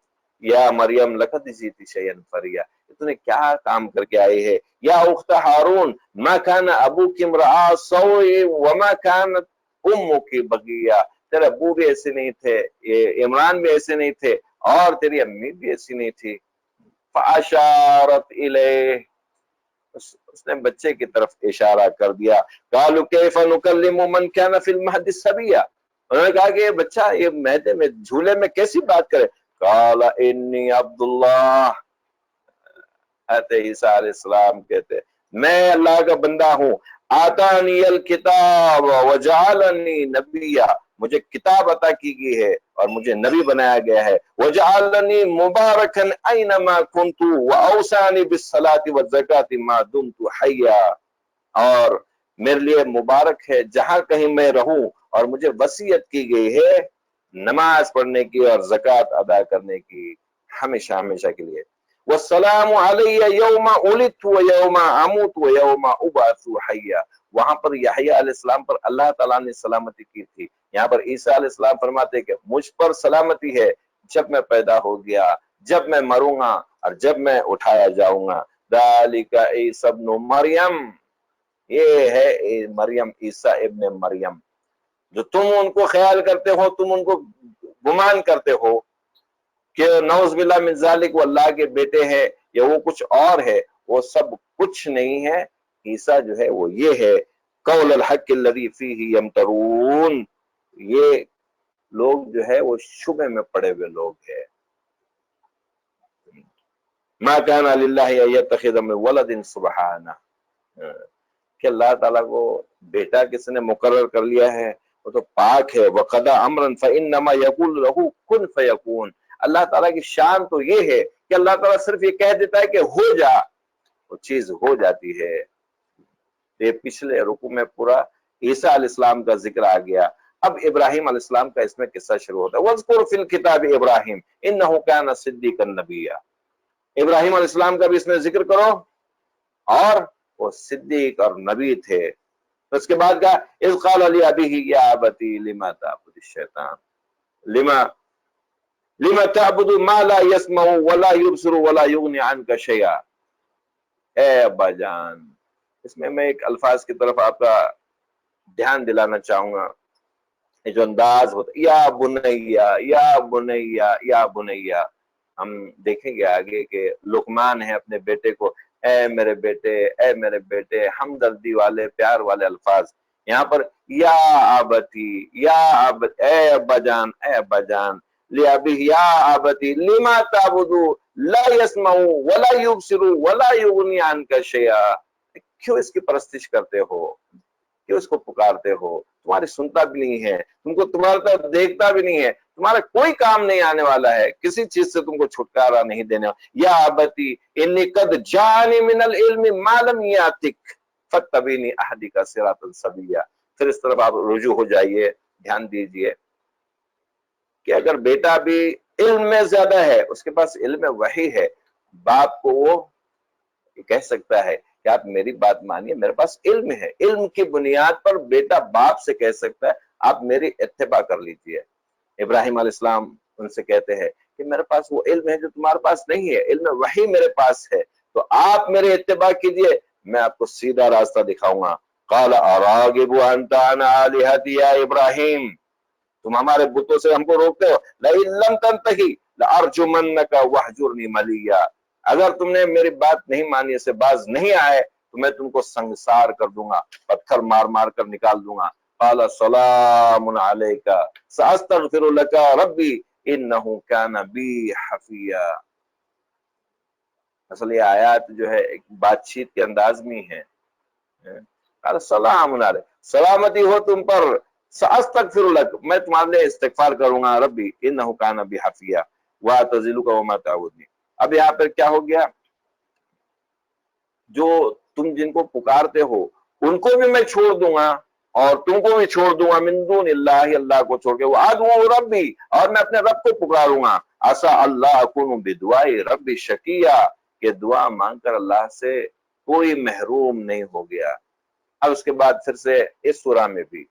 یا مریم لقد جئت شیئا فریا، تو نے کیا کام کر کے آئی ہے، یا اخت ہارون ما کان ابوک امرأ سوء وما کانت امک بغیہ، تیرے ابو بھی ایسے نہیں تھے، عمران بھی ایسے نہیں تھے، اور تیری امی بھی ایسی نہیں تھی۔ فاشارت الیہ، اس نے بچے کی طرف اشارہ کر دیا۔ قالوا کیف نکلم من کان فی المہد صبیا، انہوں نے کہا کہ یہ بچہ یہ مہدے میں جھولے میں کیسی بات کرے۔ قال انی عبد اللہ، حضرت عیسیٰ علیہ السلام کہتے میں اللہ کا بندہ ہوں، آتانی الکتاب وجعلنی نبیا، مجھے کتاب عطا کی گئی ہے اور مجھے نبی بنایا گیا ہے، وجعلنی مبارکا اینما کنت واوصانی بالصلاۃ والزکاۃ ما دمت حیا، اور میرے لیے مبارک ہے جہاں کہیں میں رہوں، اور مجھے وصیت کی گئی ہے نماز پڑھنے کی اور زکوٰۃ ادا کرنے کی، ہمیشہ ہمیشہ کے لیے۔ والسلام علی یوم ولدت ویوم اموت ویوم ابعث حیا، وہاں پر یحییٰ علیہ السلام پر اللہ تعالیٰ نے سلامتی کی تھی، یہاں پر عیسیٰ علیہ السلام فرماتے کہ مجھ پر سلامتی ہے جب میں پیدا ہو گیا، جب میں مروں گا اور جب میں اٹھایا جاؤں گا۔ ذالک عیسی ابن مریم، یہ ہے مریم، عیسیٰ ابن مریم، جو تم ان کو خیال کرتے ہو، تم ان کو گمان کرتے ہو کہ نعوذ باللہ من ذالک وہ اللہ کے بیٹے ہیں یا وہ کچھ اور ہے، وہ سب کچھ نہیں ہے۔ عیسیٰ جو ہے وہ یہ ہے، قول الحق الذی فیہ یمترون، یہ لوگ جو ہے وہ شبہ میں پڑے ہوئے لوگ ہیں۔ ما کان للہ ان یتخذ من ولد سبحانہ، کہ اللہ تعالیٰ کو بیٹا کس نے مقرر کر لیا ہے، وہ تو پاک ہے۔ وَقَضَى أَمْرًا فَإِنَّمَا يَقُولُ لَهُ كُن فَيَكُونُ، اللہ تعالیٰ کی شان تو یہ ہے کہ اللہ تعالیٰ صرف یہ کہہ دیتا ہے کہ ہو جا، وہ چیز ہو جاتی ہے۔ یہ پچھلے رکوع میں پورا عیسیٰ علیہ السلام کا ذکر آ گیا، اب ابراہیم علیہ السلام کا اس میں قصہ شروع ہوتا ہے۔ وَاذْكُرْ فِي الْكِتَابِ إِبْرَاهِيمَ إِنَّهُ كَانَ صِدِّيقًا نَبِيًّا، ابراہیم علیہ السلام کا بھی اس میں ذکر کرو، اور وہ صدیق اور نبی تھے۔ اس کے بعد کہا اذ قال لأبیہ یا ابتی لما تعبد الشیطان لما تعبد ما لا يسمع ولا يبصر ولا يغني عنك شيئا، اے ابا جان، اس میں ایک الفاظ کی طرف آپ کا دھیان دلانا چاہوں گا، یہ جو انداز ہوتا ہے یا بنیا یا بنیا یا بنیا، ہم دیکھیں گے آگے کہ لقمان ہے اپنے بیٹے کو اے میرے بیٹے، اے میرے بیٹے، ہمدردی والے پیار والے الفاظ، یہاں پر یا آبتی، یا آبت، اے ابا جان، اے ابا جان، لِأَبِيهِ یا آبتی لما تعبدو لا يسمع ولا يبصر ولا يغني عنك شيئا، کیوں اس کی پرستش کرتے ہو، کیوں اس کو پکارتے ہو، تمہاری سنتا بھی نہیں ہے، تم کو تمہارا طرف دیکھتا بھی نہیں ہے، تمہارا کوئی کام نہیں آنے والا ہے، کسی چیز سے تم کو چھٹکارا نہیں دینے والا۔ یا ابتی انی قد جانی من العلم ما لم یاتک فاتبعنی اہدک صراطا سویا، پھر اس طرف آپ رجوع ہو جائیے، دھیان دیجئے کہ اگر بیٹا بھی علم میں زیادہ ہے، اس کے پاس علم وحی ہے، باپ کو وہ کہہ سکتا ہے کہ آپ میری بات مانیے، میرے پاس علم ہے، علم کی بنیاد پر بیٹا باپ سے کہہ سکتا ہے آپ میری اتباع کر لیجئے۔ ابراہیم علیہ السلام ان سے کہتے ہیں کہ میرے پاس وہ علم ہے جو تمہارے پاس نہیں ہے، علم وحی میرے پاس ہے، تو آپ میرے اتباع کیجئے، میں آپ کو سیدھا راستہ دکھاؤں گا۔ قال اراغب انت عن آلہتی یا ابراہیم، تم ہمارے بتوں سے ہم کو روکتے ہو، لئن لم تنتہی لارجمنک واہجرنی ملیا، اگر تم نے میری بات نہیں مانی، اسے باز نہیں آئے تو میں تم کو سنگسار کر دوں گا، پتھر مار مار کر نکال دوں گا۔ قال سلام علیک ساستغفر لک ربی انہ کان بی حفیا، اصل یہ آیات جو ہے ایک بات چیت کے انداز میں ہے۔ قال سلام علیک، سلامتی ہو تم پر، ساستغفر لک، میں تمہارے لیے استغفار کروں گا، ربی انہ کان بی حفیا واعتزلک وما تعبدون۔ اب یہاں پر کیا ہو گیا، جو تم جن کو پکارتے ہو ان کو بھی میں چھوڑ دوں گا اور تم کو بھی چھوڑ دوں گا، من دون اللہ، اللہ کو چھوڑ کے، وادعو ربی، اور میں اپنے رب کو پکاروں گا، عسى اللہ اکون بدعاء ربی شقیا، کہ دعا مانگ کر اللہ سے کوئی محروم نہیں ہو گیا۔ اب اس کے بعد پھر سے اس سورہ میں بھی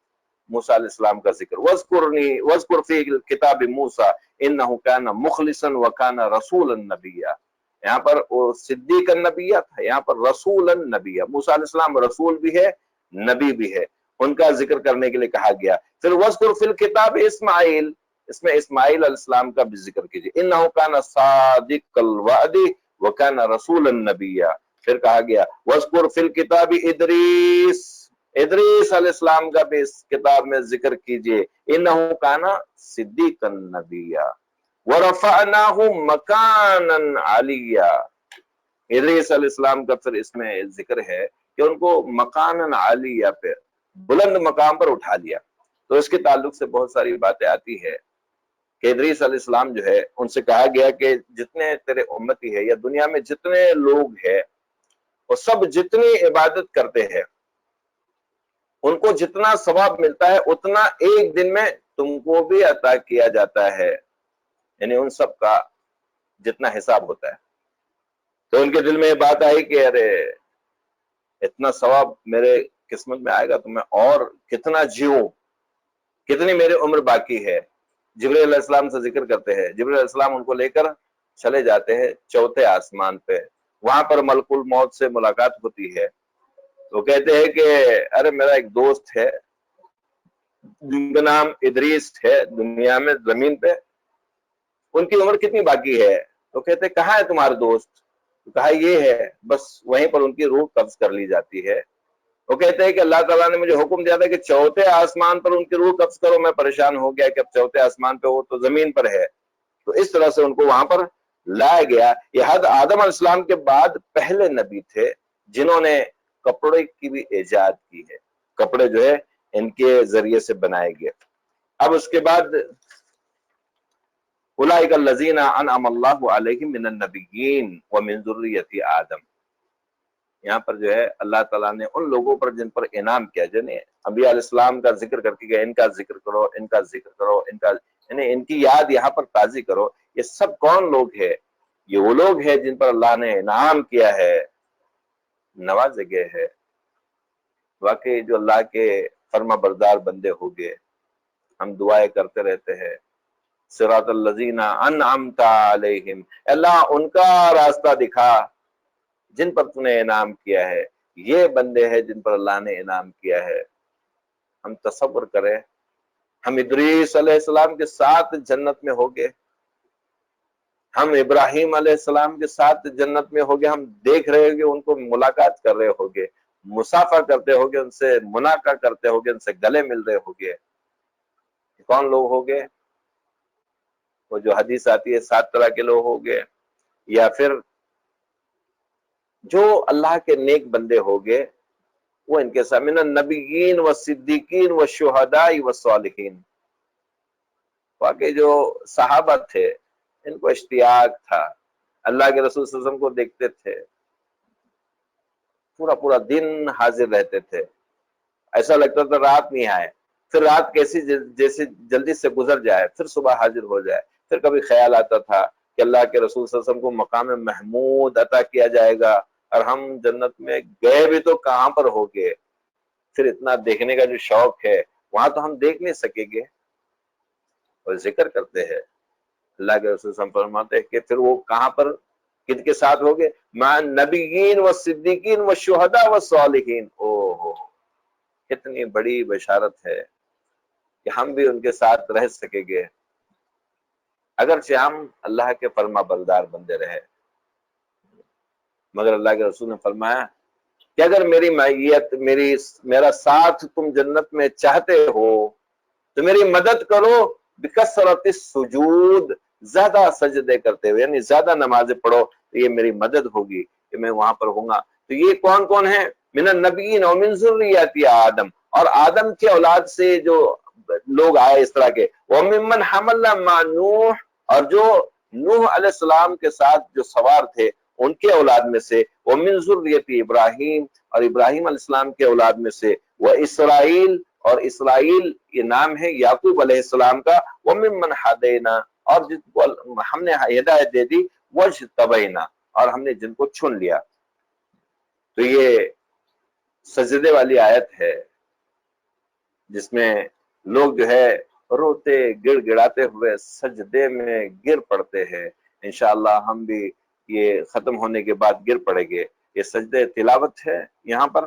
موسیٰ علیہ السلام کا ذکر، وَاذْكُرْ فِي الْكِتَابِ مُوسَىٰ إِنَّهُ كَانَ مُخْلِصًا وَكَانَ رَسُولًا نَبِيًّا، یہاں پر صدیق النبیہ تھا، یہاں پر رسول النبیہ، موسیٰ علیہ السلام رسول بھی ہے نبی بھی ہے، ان کا ذکر کرنے کے لیے کہا گیا۔ پھر وَاذْكُرْ فِي الْكِتَابِ اسماعیل، اس میں اسماعیل علیہ السلام کا بھی ذکر کیجیے، إِنَّهُ كَانَ صَادِقَ الْوَعْدِ وَكَانَ رَسُولًا نَبِيًّا۔ پھر کہا گیا وَاذْكُرْ فِي الْكِتَابِ ادریس، ادریس علیہ السلام کا بھی اس کتاب میں ذکر کیجیے، انہو کانا صدیقا نبیا ورفعناہ مکانا علیا۔ ادریس علیہ السلام کا پھر اس میں ذکر ہے کہ ان کو مکانا علیا پہ، بلند مقام پر اٹھا لیا۔ تو اس کے تعلق سے بہت ساری باتیں آتی ہے کہ ادریس علیہ السلام جو ہے ان سے کہا گیا کہ جتنے تیرے امتی ہے یا دنیا میں جتنے لوگ ہیں وہ سب جتنی عبادت کرتے ہیں ان کو جتنا ثواب ملتا ہے اتنا ایک دن میں تم کو بھی عطا کیا جاتا ہے، یعنی ان سب کا جتنا حساب ہوتا ہے۔ تو ان کے دل میں یہ بات آئی کہ ارے اتنا ثواب میرے قسمت میں آئے گا تو میں اور کتنا جیوں، کتنی میری عمر باقی ہے۔ جبرائیل علیہ السلام سے ذکر کرتے ہیں، جبرائیل علیہ السلام ان کو لے کر چلے جاتے ہیں چوتھے آسمان پہ، وہاں پر ملک الموت سے ملاقات ہوتی ہے۔ تو کہتے ہیں کہ ارے میرا ایک دوست ہے جن کا نام ادریس ہے دنیا میں زمین پہ، ان کی عمر کتنی باقی ہے؟ تو کہتے ہیں کہاں ہے تمہارا دوست؟ تو کہا یہ ہے، بس وہیں پر ان کی روح قبض کر لی جاتی ہے۔ وہ کہتے ہیں کہ اللہ تعالیٰ نے مجھے حکم دیا تھا کہ چوتھے آسمان پر ان کی روح قبض کرو، میں پریشان ہو گیا کہ اب چوتھے آسمان پہ وہ تو زمین پر ہے، تو اس طرح سے ان کو وہاں پر لایا گیا۔ یہ حد آدم علیہ السلام کے بعد پہلے نبی تھے جنہوں نے کپڑے کی بھی ایجاد کی ہے، کپڑے جو ہے ان کے ذریعے سے بنائے گئے۔ اب اس کے بعد اولئک الذین انعم اللہ علیہم من النبیین ومن ذریۃ آدم، یہاں پر جو ہے اللہ تعالیٰ نے ان لوگوں پر جن پر انعام کیا، جنہیں انبیاء علیہ السلام کا ذکر کر کے گئے، ان کا ذکر کرو، ان کا ذکر کرو، ان کا یعنی ان کی یاد یہاں پر تازی کرو۔ یہ سب کون لوگ ہیں؟ یہ وہ لوگ ہیں جن پر اللہ نے انعام کیا ہے، نوازے گئے ہے۔ واقعی جو اللہ کے فرما بردار بندے ہو گئے، ہم دعائیں کرتے رہتے ہیں صراط الذین انعمت علیہم، اللہ ان کا راستہ دکھا جن پر تو نے انعام کیا ہے۔ یہ بندے ہیں جن پر اللہ نے انعام کیا ہے۔ ہم تصور کریں ہم ادریس علیہ السلام کے ساتھ جنت میں ہو گئے، ہم ابراہیم علیہ السلام کے ساتھ جنت میں ہو گئے، ہم دیکھ رہے ہوں گے، ان کو ملاقات کر رہے ہو گے، مسافہ کرتے ہو گے، ان سے مناقہ کرتے ہو گے، ان سے گلے مل رہے ہو گے۔ کون لوگ ہو گئے؟ وہ جو حدیث آتی ہے 7 طرح کے لوگ ہو گئے، یا پھر جو اللہ کے نیک بندے ہو گئے وہ ان کے ساتھ من النبیین والصدیقین والشہداء والصالحین۔ واقعی جو صحابہ تھے ان کو اشتیاق تھا، اللہ کے رسول صلی اللہ علیہ وسلم کو دیکھتے تھے، پورا پورا دن حاضر رہتے تھے، ایسا لگتا تھا رات نہیں آئے، پھر رات کیسی جیسے جلدی سے گزر جائے، پھر صبح حاضر ہو جائے۔ پھر کبھی خیال آتا تھا کہ اللہ کے رسول صلی اللہ علیہ وسلم کو مقام محمود عطا کیا جائے گا اور ہم جنت میں گئے بھی تو کہاں پر ہو گئے، پھر اتنا دیکھنے کا جو شوق ہے وہاں تو ہم دیکھ نہیں سکیں گے۔ اور ذکر کرتے ہیں اللہ کے رسول صلی اللہ علیہ وسلم فرماتے ہیں کہ پھر وہ کہاں پر کن کے ساتھ ہو گئے؟ مع النبیین والصدیقین والشہداء والصالحین۔ او ہو، کتنی بڑی بشارت ہے کہ ہم بھی ان کے ساتھ رہ سکیں گے، اگرچہ ہم اللہ کے فرما بردار بندے رہے، مگر اللہ کے رسول نے فرمایا کہ اگر میری معیت میرا ساتھ تم جنت میں چاہتے ہو تو میری مدد کرو بکثرت السجود، زیادہ سجدے کرتے ہوئے، یعنی زیادہ نمازیں پڑھو تو یہ میری مدد ہوگی کہ میں وہاں پر ہوں گا۔ تو یہ کون کون ہیں؟ من النبیین ومن ذریۃ آدم، اور آدم کے اولاد سے جو لوگ آئے اس طرح کے، وَمِمَّنْ حَمَلْنَا مَعَ نُوحٍ، اور جو نوح علیہ السلام کے ساتھ جو سوار تھے ان کے اولاد میں سے، ومن ذریت ابراہیم، اور ابراہیم علیہ السلام کے اولاد میں سے، وہ اسرائیل، اور اسرائیل یہ نام ہے یعقوب علیہ السلام کا، وممن ہدینا، اور جن کو ہم نے ہدایت دے دی، واجتبینا، اور ہم نے جن کو چن لیا۔ تو یہ سجدے والی آیت ہے جس میں لوگ جو ہے روتے گڑ گڑاتے ہوئے سجدے میں گر پڑتے ہیں۔ انشاءاللہ ہم بھی یہ ختم ہونے کے بعد گر پڑیں گے۔ یہ سجدے تلاوت ہے، یہاں پر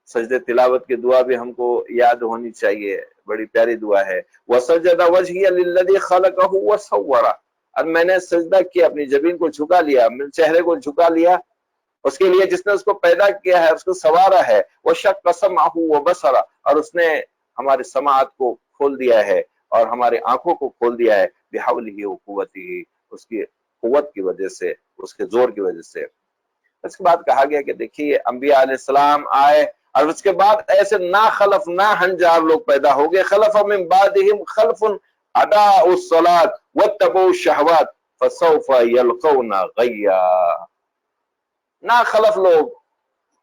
سجدے تلاوت کی دعا بھی ہم کو یاد ہونی چاہیے، بڑی پیاری دعا ہے۔ وَسَجَدَ وَجْهِيَ لِلَّذِي خَلَقَهُ وَصَوَّرَ، اور میں نے سجدہ کیا، اپنی جبین کو جھکا لیا، میرے چہرے کو جھکا لیا اس کے لیے جس نے اس کو پیدا کیا ہے، اس کو سنوارا ہے۔ وَشَقَّ سَمْعَهُ وَبَصَرَهُ، اور اس نے ہماری سماعت کو کھول دیا ہے اور ہماری آنکھوں کو کھول دیا ہے، بِحَوْلِهِ وَقُوَّتِهِ، اس کی قوت کی وجہ سے، اس کے زور کی وجہ سے۔ اس کے بعد کہا گیا کہ دیکھیے انبیاء علیہ السلام آئے، اور اس کے بعد ایسے نا خلف نا ہنجار لوگ پیدا ہو گئے، خلف من بعدہم خلف اضاعوا الصلاۃ واتبعوا الشہوات فسوف یلقون غیا۔ نا خلف لوگ،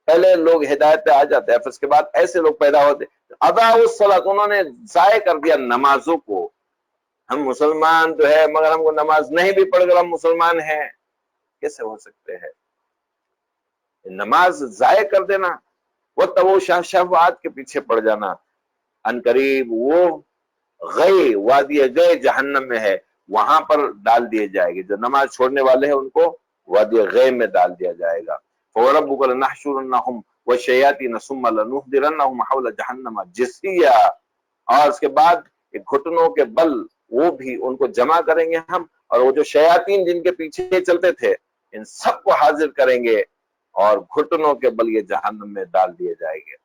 پہلے لوگ ہدایت پہ آ جاتے ہیں، پھر اس کے بعد ایسے لوگ پیدا ہوتے، اضاعوا الصلاۃ، انہوں نے ضائع کر دیا نمازوں کو۔ ہم مسلمان تو ہے مگر ہم کو نماز نہیں بھی پڑھ کر ہم مسلمان ہیں، کیسے ہو سکتے ہیں؟ نماز ضائع کر دینا، وہ تو شہوات کے پیچھے پڑ جانا، ان قریب وہ غی وادی غی جہنم میں ہے، وہاں پر ڈال دیے جائے گی۔ جو نماز چھوڑنے والے ہیں ان کو وادی غی میں ڈال دیا جائے گا۔ فَوَرَبُّكَ لَنَحْشُرَنَّهُمْ وَالشَّيَاطِينَ ثُمَّ لَنُحْضِرَنَّهُمْ حَوْلَ جَهَنَّمَ جِثِيًّا، اور اس کے بعد گھٹنوں کے بل وہ بھی ان کو جمع کریں گے ہم، اور وہ جو شیاطین جن کے پیچھے چلتے تھے ان سب کو حاضر کریں گے اور گھٹنوں کے بل یہ جہنم میں ڈال دیے جائیں گے۔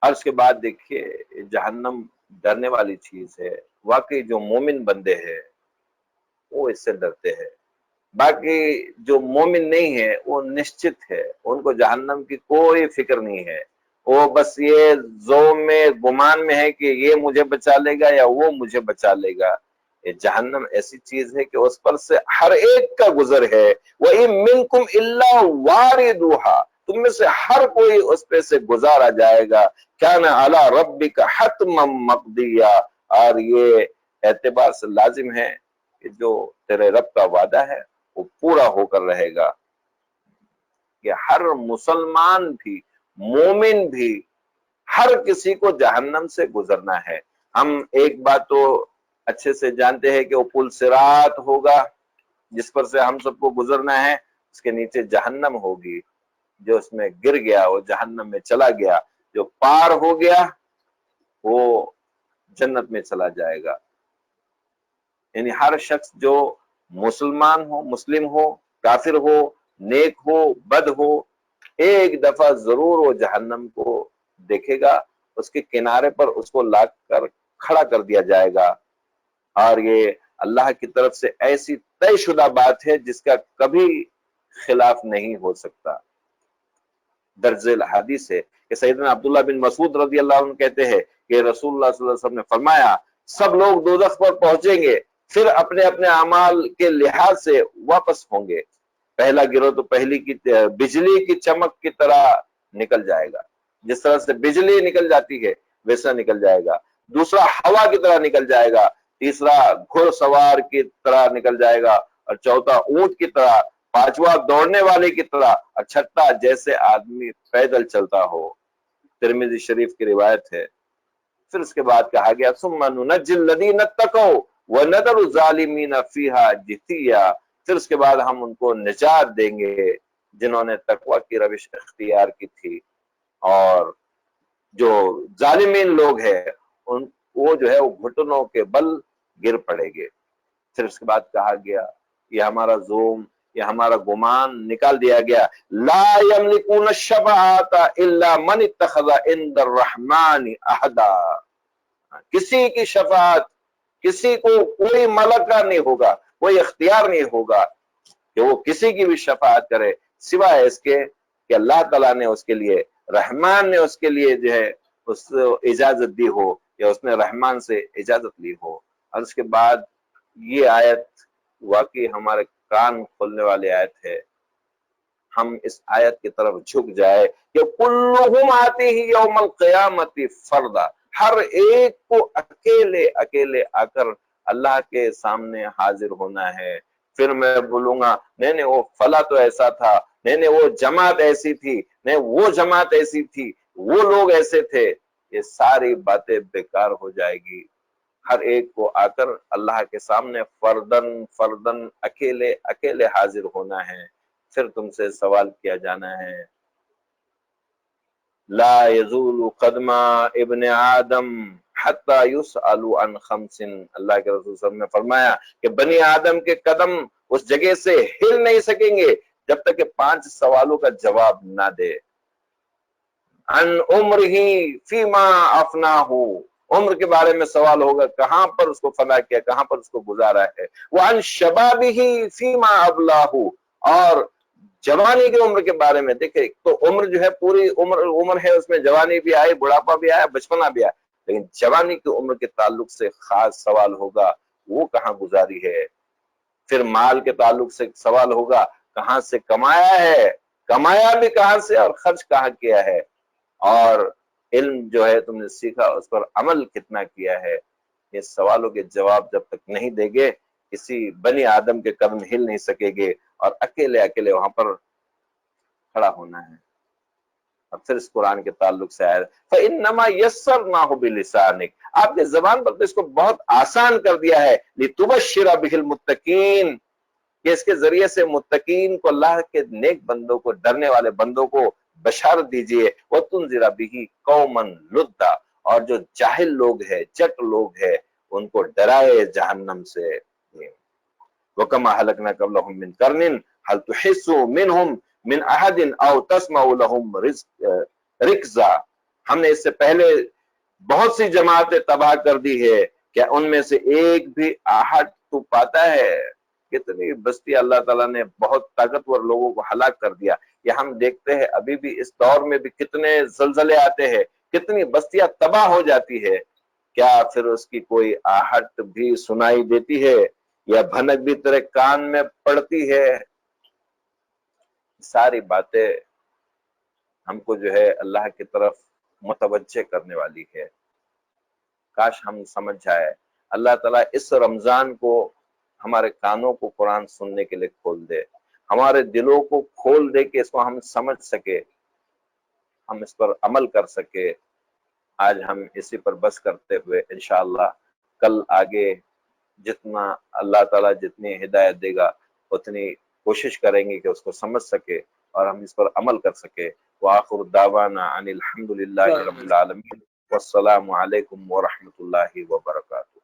اور اس کے بعد دیکھیے جہنم ڈرنے والی چیز ہے، واقعی جو مومن بندے ہیں وہ اس سے ڈرتے ہیں، باقی جو مومن نہیں ہے وہ نشچت ہے، ان کو جہنم کی کوئی فکر نہیں ہے، وہ بس یہ زوم میں گمان میں ہے کہ یہ مجھے بچا لے گا یا وہ مجھے بچا لے گا۔ یہ جہنم ایسی چیز ہے کہ اس پر سے ہر ایک کا گزر ہے۔ وَإِن مِّنكُمْ إِلَّا وَارِدُهَا، تم میں سے ہر کوئی اس پہ سے گزارا جائے گا۔ كَانَ عَلَىٰ رَبِّكَ حَتْمًا مَقْضِيًّا، اور یہ اعتبار سے لازم ہے کہ جو تیرے رب کا وعدہ ہے وہ پورا ہو کر رہے گا، کہ ہر مسلمان بھی مومن بھی ہر کسی کو جہنم سے گزرنا ہے۔ ہم ایک بات تو اچھے سے جانتے ہیں کہ وہ پل صراط ہوگا جس پر سے ہم سب کو گزرنا ہے، اس کے نیچے جہنم ہوگی، جو اس میں گر گیا وہ جہنم میں چلا گیا، جو پار ہو گیا وہ جنت میں چلا جائے گا۔ یعنی ہر شخص جو مسلمان ہو، مسلم ہو، کافر ہو، نیک ہو، بد ہو، ایک دفعہ ضرور وہ جہنم کو دیکھے گا، اس کے کنارے پر اس کو لا کر کھڑا کر دیا جائے گا، اور یہ اللہ کی طرف سے ایسی طے شدہ بات ہے جس کا کبھی خلاف نہیں ہو سکتا۔ درج الحدیث ہے کہ سیدنا عبداللہ بن مسعود رضی اللہ عنہ کہتے ہیں کہ رسول اللہ صلی اللہ علیہ وسلم نے فرمایا سب لوگ دوزخ پر پہنچیں گے، پھر اپنے اپنے اعمال کے لحاظ سے واپس ہوں گے۔ پہلا گروہ تو پہلی کی بجلی کی چمک کی طرح نکل جائے گا، جس طرح سے بجلی نکل جاتی ہے ویسا نکل جائے گا۔ دوسرا ہوا کی طرح نکل جائے گا، تیسرا گھڑ سوار کی طرح نکل جائے گا، اور چوتھا اونٹ کی طرح، پانچواں دوڑنے والے کی طرح، اور چھٹا جیسے آدمی پیدل چلتا ہو۔ ترمذی شریف کی روایت ہے۔ پھر اس کے بعد کہا گیا ثم ننجی الذین اتقوا ونذر الظالمین فیہا جثیا، پھر اس کے بعد ہم ان کو نجات دیں گے جنہوں نے تقوی کی روش اختیار کی تھی، اور جو ظالمین لوگ ہیں وہ جو ہے وہ گھٹنوں کے بل گر پڑے گے۔ پھر اس کے بعد کہا گیا یہ ہمارا زوم، یہ ہمارا گمان نکال دیا گیا، لا یملکون الشفاعۃ الا من اتخذ عند الرحمن عہدا، کسی کی شفاعت، کسی کو کوئی ملکہ نہیں ہوگا، کوئی اختیار نہیں ہوگا کہ وہ کسی کی بھی شفاعت کرے سوائے اس کے کہ اللہ تعالیٰ نے اس کے لیے، رحمان نے اس کے لیے جو ہے اس اجازت دی ہو، یا اس نے رحمان سے اجازت لی ہو۔ اور اس کے بعد یہ آیت واقعی ہمارے کان کھولنے والی آیت ہے. ہم اس آیت کی طرف جھک جائے کہ کلہم آتے ہی یوم القیامت فردا، ہر ایک کو اکیلے اکیلے آ کر اللہ کے سامنے حاضر ہونا ہے. پھر میں بولوں گا نہیں نہیں وہ فلاں تو ایسا تھا، نہیں نہیں وہ جماعت ایسی تھی، نہیں وہ جماعت ایسی تھی، وہ لوگ ایسے تھے. یہ ساری باتیں بیکار ہو جائے گی. ہر ایک کو آ کر اللہ کے سامنے فردن فردن اکیلے اکیلے حاضر ہونا ہے. پھر تم سے سوال کیا جانا ہے. لا یزول قدم ابن آدم حتی یسأل عن خمس، اللہ کے رسول صلی اللہ علیہ وسلم نے فرمایا کہ بنی آدم کے قدم اس جگہ سے ہل نہیں سکیں گے جب تک کہ 5 سوالوں کا جواب نہ دے. عن عمرہ فیما افناہ، عمر کے بارے میں سوال ہوگا، کہاں پر اس کو فنا کیا، کہاں پر اس کو گزارا ہے. وعن شبابہ فیما ابلاہ، اور جوانی کی عمر کے بارے میں. دیکھیں تو عمر جو ہے پوری عمر ہے، اس میں جوانی بھی آئی، بڑھاپا بھی آیا، بچپنا بھی آیا، لیکن جوانی کی عمر کے تعلق سے خاص سوال ہوگا، وہ کہاں گزاری ہے. پھر مال کے تعلق سے سوال ہوگا، کہاں سے کمایا ہے، کمایا بھی کہاں سے اور خرچ کہاں کیا ہے. اور علم جو ہے تم نے سیکھا اس پر عمل کتنا کیا ہے. یہ سوالوں کے جواب جب تک نہیں دے گے کسی بنی آدم کے قدم ہل نہیں سکے گے، اور اکیلے اکیلے وہاں پر کھڑا ہونا ہے. اور پھر اس قرآن کے تعلق سے آیا فَإِنَّمَا يَسَّرْنَاهُ بِلِسَانِكَ، آپ نے زبان پر اس کو بہت آسان کر دیا ہے. لِتُبَشِّرَ بِهِ الْمُتَّقِينَ، کہ اس کے ذریعے سے متقین کو، اللہ کے نیک بندوں کو، ڈرنے والے بندوں کو بشارت دیجئے. وَتُنذِرَ بِهِ قَوْمًا لُدًّا، اور جو جاہل لوگ ہیں، جٹ لوگ ہیں، ان کو ڈرائے جہنم سے. وَكَمَا أَهْلَكْنَا قَبْلَهُم مِّن قَرْنٍ هَلْ تُحِسُّ مِنْهُمْ مِنْ أَحَدٍ أَوْ تَسْمَعُ لَهُمْ رِكْزًا، ہم نے اس سے پہلے بہت سی جماعتیں تباہ کر دی ہے، کیا ان میں سے ایک بھی آہٹ تو پاتا ہے؟ کتنی بستی اللہ تعالیٰ نے بہت طاقتور لوگوں کو ہلاک کر دیا. یہ ہم دیکھتے ہیں ابھی بھی اس دور میں بھی کتنے زلزلے آتے ہیں، کتنی بستیاں تباہ ہو جاتی ہے. کیا پھر اس کی کوئی آہٹ بھی سنائی دیتی ہے یا بھنک بھی تیرے کان میں پڑتی ہے؟ ساری باتیں ہم کو جو ہے اللہ کی طرف متوجہ کرنے والی ہے. کاش ہم سمجھ جائے. اللہ تعالیٰ اس رمضان کو ہمارے کانوں کو قرآن سننے کے لیے کھول دے، ہمارے دلوں کو کھول دے کہ اس کو ہم سمجھ سکے، ہم اس پر عمل کر سکے. آج ہم اسی پر بس کرتے ہوئے انشاءاللہ کل آگے جتنا اللہ تعالیٰ جتنی ہدایت دے گا اتنی کوشش کریں گے کہ اس کو سمجھ سکے اور ہم اس پر عمل کر سکے. وآخر دعوانا ان الحمد للہ رب العالمین، والسلام علیکم ورحمۃ اللہ وبرکاتہ.